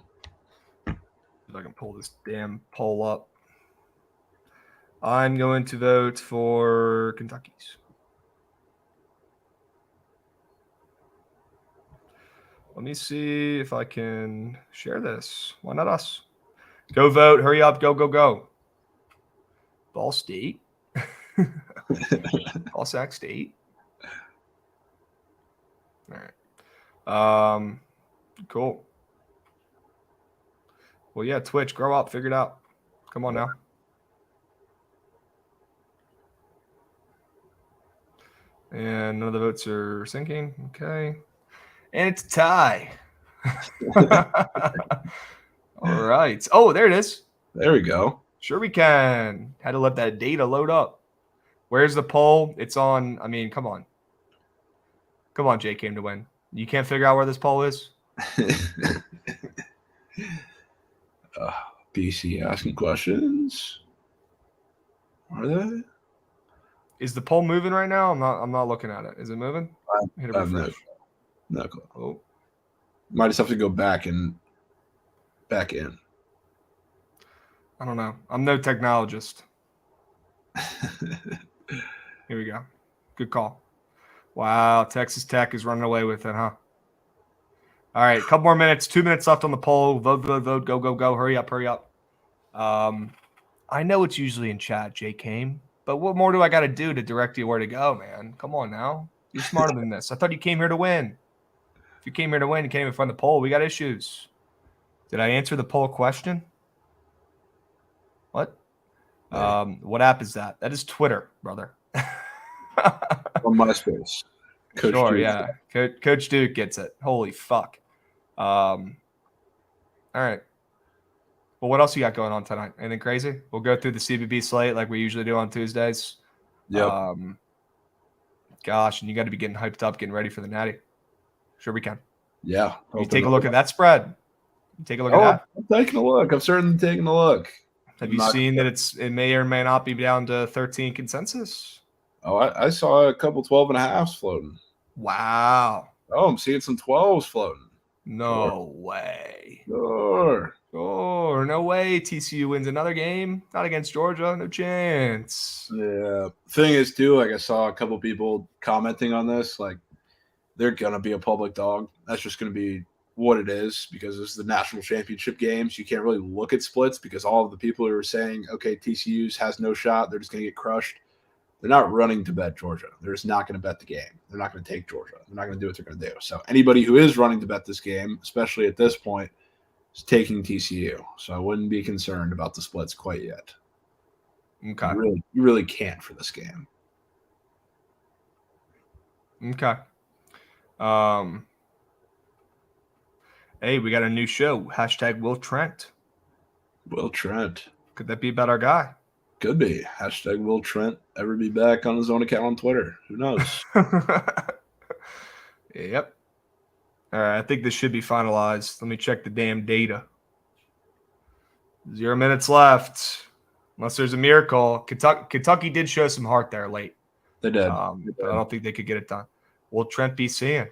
If I can pull this damn poll up. I'm going to vote for Kentucky's. Let me see if I can share this. Why not us? Go vote. Hurry up. Go, go, go. Ball State. Ball Sac State. All right. Cool. Well, yeah, Twitch, grow up. Figure it out. Come on now. And none of the votes are sinking. Okay. And it's a tie. All right. Oh, there it is. There we go. Sure we can. Had to let that data load up. Where's the poll? It's on. I mean, come on. Come on, Jay came to win. You can't figure out where this poll is? BC asking questions. Are they? Is the poll moving right now? I'm not looking at it. Is it moving? Hit a refresh. No clue. Oh. Might just have to go back in. I don't know. I'm no technologist. Here we go. Good call. Wow, Texas Tech is running away with it, huh? All right, a couple more minutes. 2 minutes left on the poll. Vote, vote, vote. Go, go, go. Hurry up, hurry up. I know it's usually in chat, Jay Kame, but what more do I got to do to direct you where to go, man? Come on now. You're smarter than this. I thought you came here to win. If you came here to win, you can't even find the poll. We got issues. Did I answer the poll question? What? What app is that? That is Twitter, brother. On MySpace. Coach Duke. Yeah. Coach Duke gets it. Holy fuck. All right. Well, what else you got going on tonight? Anything crazy? We'll go through the CBB slate like we usually do on Tuesdays. Yep. Gosh, and you got to be getting hyped up, getting ready for the Natty. Sure we can. Yeah. You take a look at that spread. You take a look at that. I'm taking a look. I'm certainly taking a look. Have you seen that it may or may not be down to 13 consensus? Oh, I saw a couple 12.5s floating. Wow. Oh, I'm seeing some 12s floating. No way. Sure. No way. TCU wins another game. Not against Georgia. No chance. Yeah. Thing is, too, like I saw a couple people commenting on this. Like, they're going to be a public dog. That's just going to be what it is because this is the national championship games. You can't really look at splits because all of the people who are saying, okay, TCU's has no shot. They're just going to get crushed. They're not running to bet Georgia. They're just not going to bet the game. They're not going to take Georgia. They're not going to do what they're going to do. So anybody who is running to bet this game, especially at this point, is taking TCU. So I wouldn't be concerned about the splits quite yet. Okay. You really can't for this game. Okay. Hey, we got a new show. Hashtag Will Trent. Will Trent. Could that be about our guy? Could be. Hashtag Will Trent ever be back on his own account on Twitter? Who knows? Yep. All right. I think this should be finalized. Let me check the damn data. 0 minutes left. Unless there's a miracle. Kentucky did show some heart there late. They did. But I don't think they could get it done. Will Trent be seeing?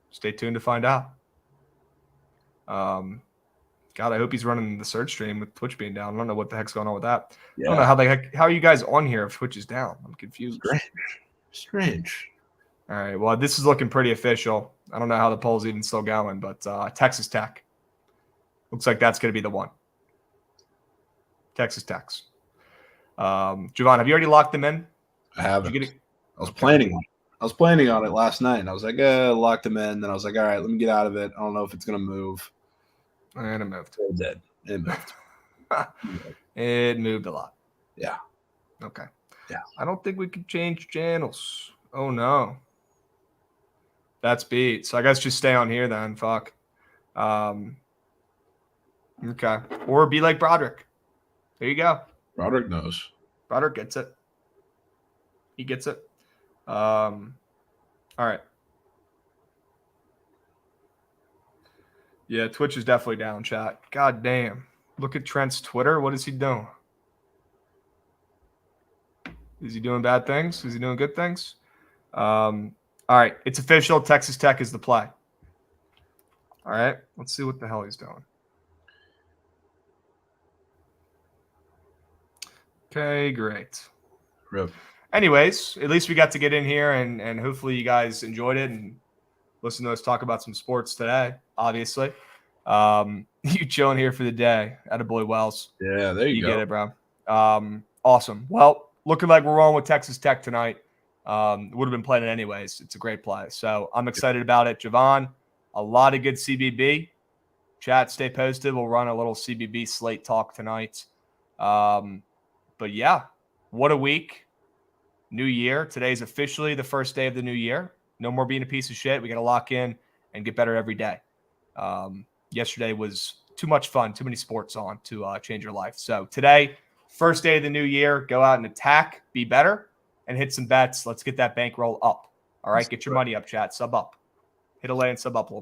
Stay tuned to find out. God, I hope he's running the search stream with Twitch being down. I don't know what the heck's going on with that. Yeah. I don't know how are you guys on here if Twitch is down? I'm confused. Strange. All right. Well, this is looking pretty official. I don't know how the poll's even still going, but Texas Tech. Looks like that's going to be the one. Texas Tech. Jovan, have you already locked them in? I haven't. I was planning on it last night. And I was like, locked them in. Then I was like, all right, let me get out of it. I don't know if it's going to move. And it moved. It did. It moved. It moved a lot. Yeah. Okay. Yeah. I don't think we can change channels. Oh, no. That's beat. So I guess just stay on here then. Fuck. Okay. Or be like Broderick. There you go. Broderick knows. Broderick gets it. He gets it. All right. Yeah, Twitch is definitely down, chat. God damn. Look at Trent's Twitter. What is he doing? Is he doing bad things? Is he doing good things? All right. It's official. Texas Tech is the play. All right. Let's see what the hell he's doing. Okay, great. Rip. Anyways, at least we got to get in here and hopefully you guys enjoyed it and listen to us talk about some sports today, obviously. You chilling here for the day. Attaboy Wells. Yeah, there you go. You get it, bro. Awesome. Well, looking like we're rolling with Texas Tech tonight. Would have been playing it anyways. It's a great play. So I'm excited about it. Jovan, a lot of good CBB. Chat, stay posted. We'll run a little CBB slate talk tonight. But yeah, what a week. New year. Today's officially the first day of the new year. No more being a piece of shit. We got to lock in and get better every day. Yesterday was too much fun, too many sports on to change your life. So today, first day of the new year, go out and attack, be better, and hit some bets. Let's get that bankroll up. All right, get your money up, chat. Sub up. hit a like and sub up a little bit.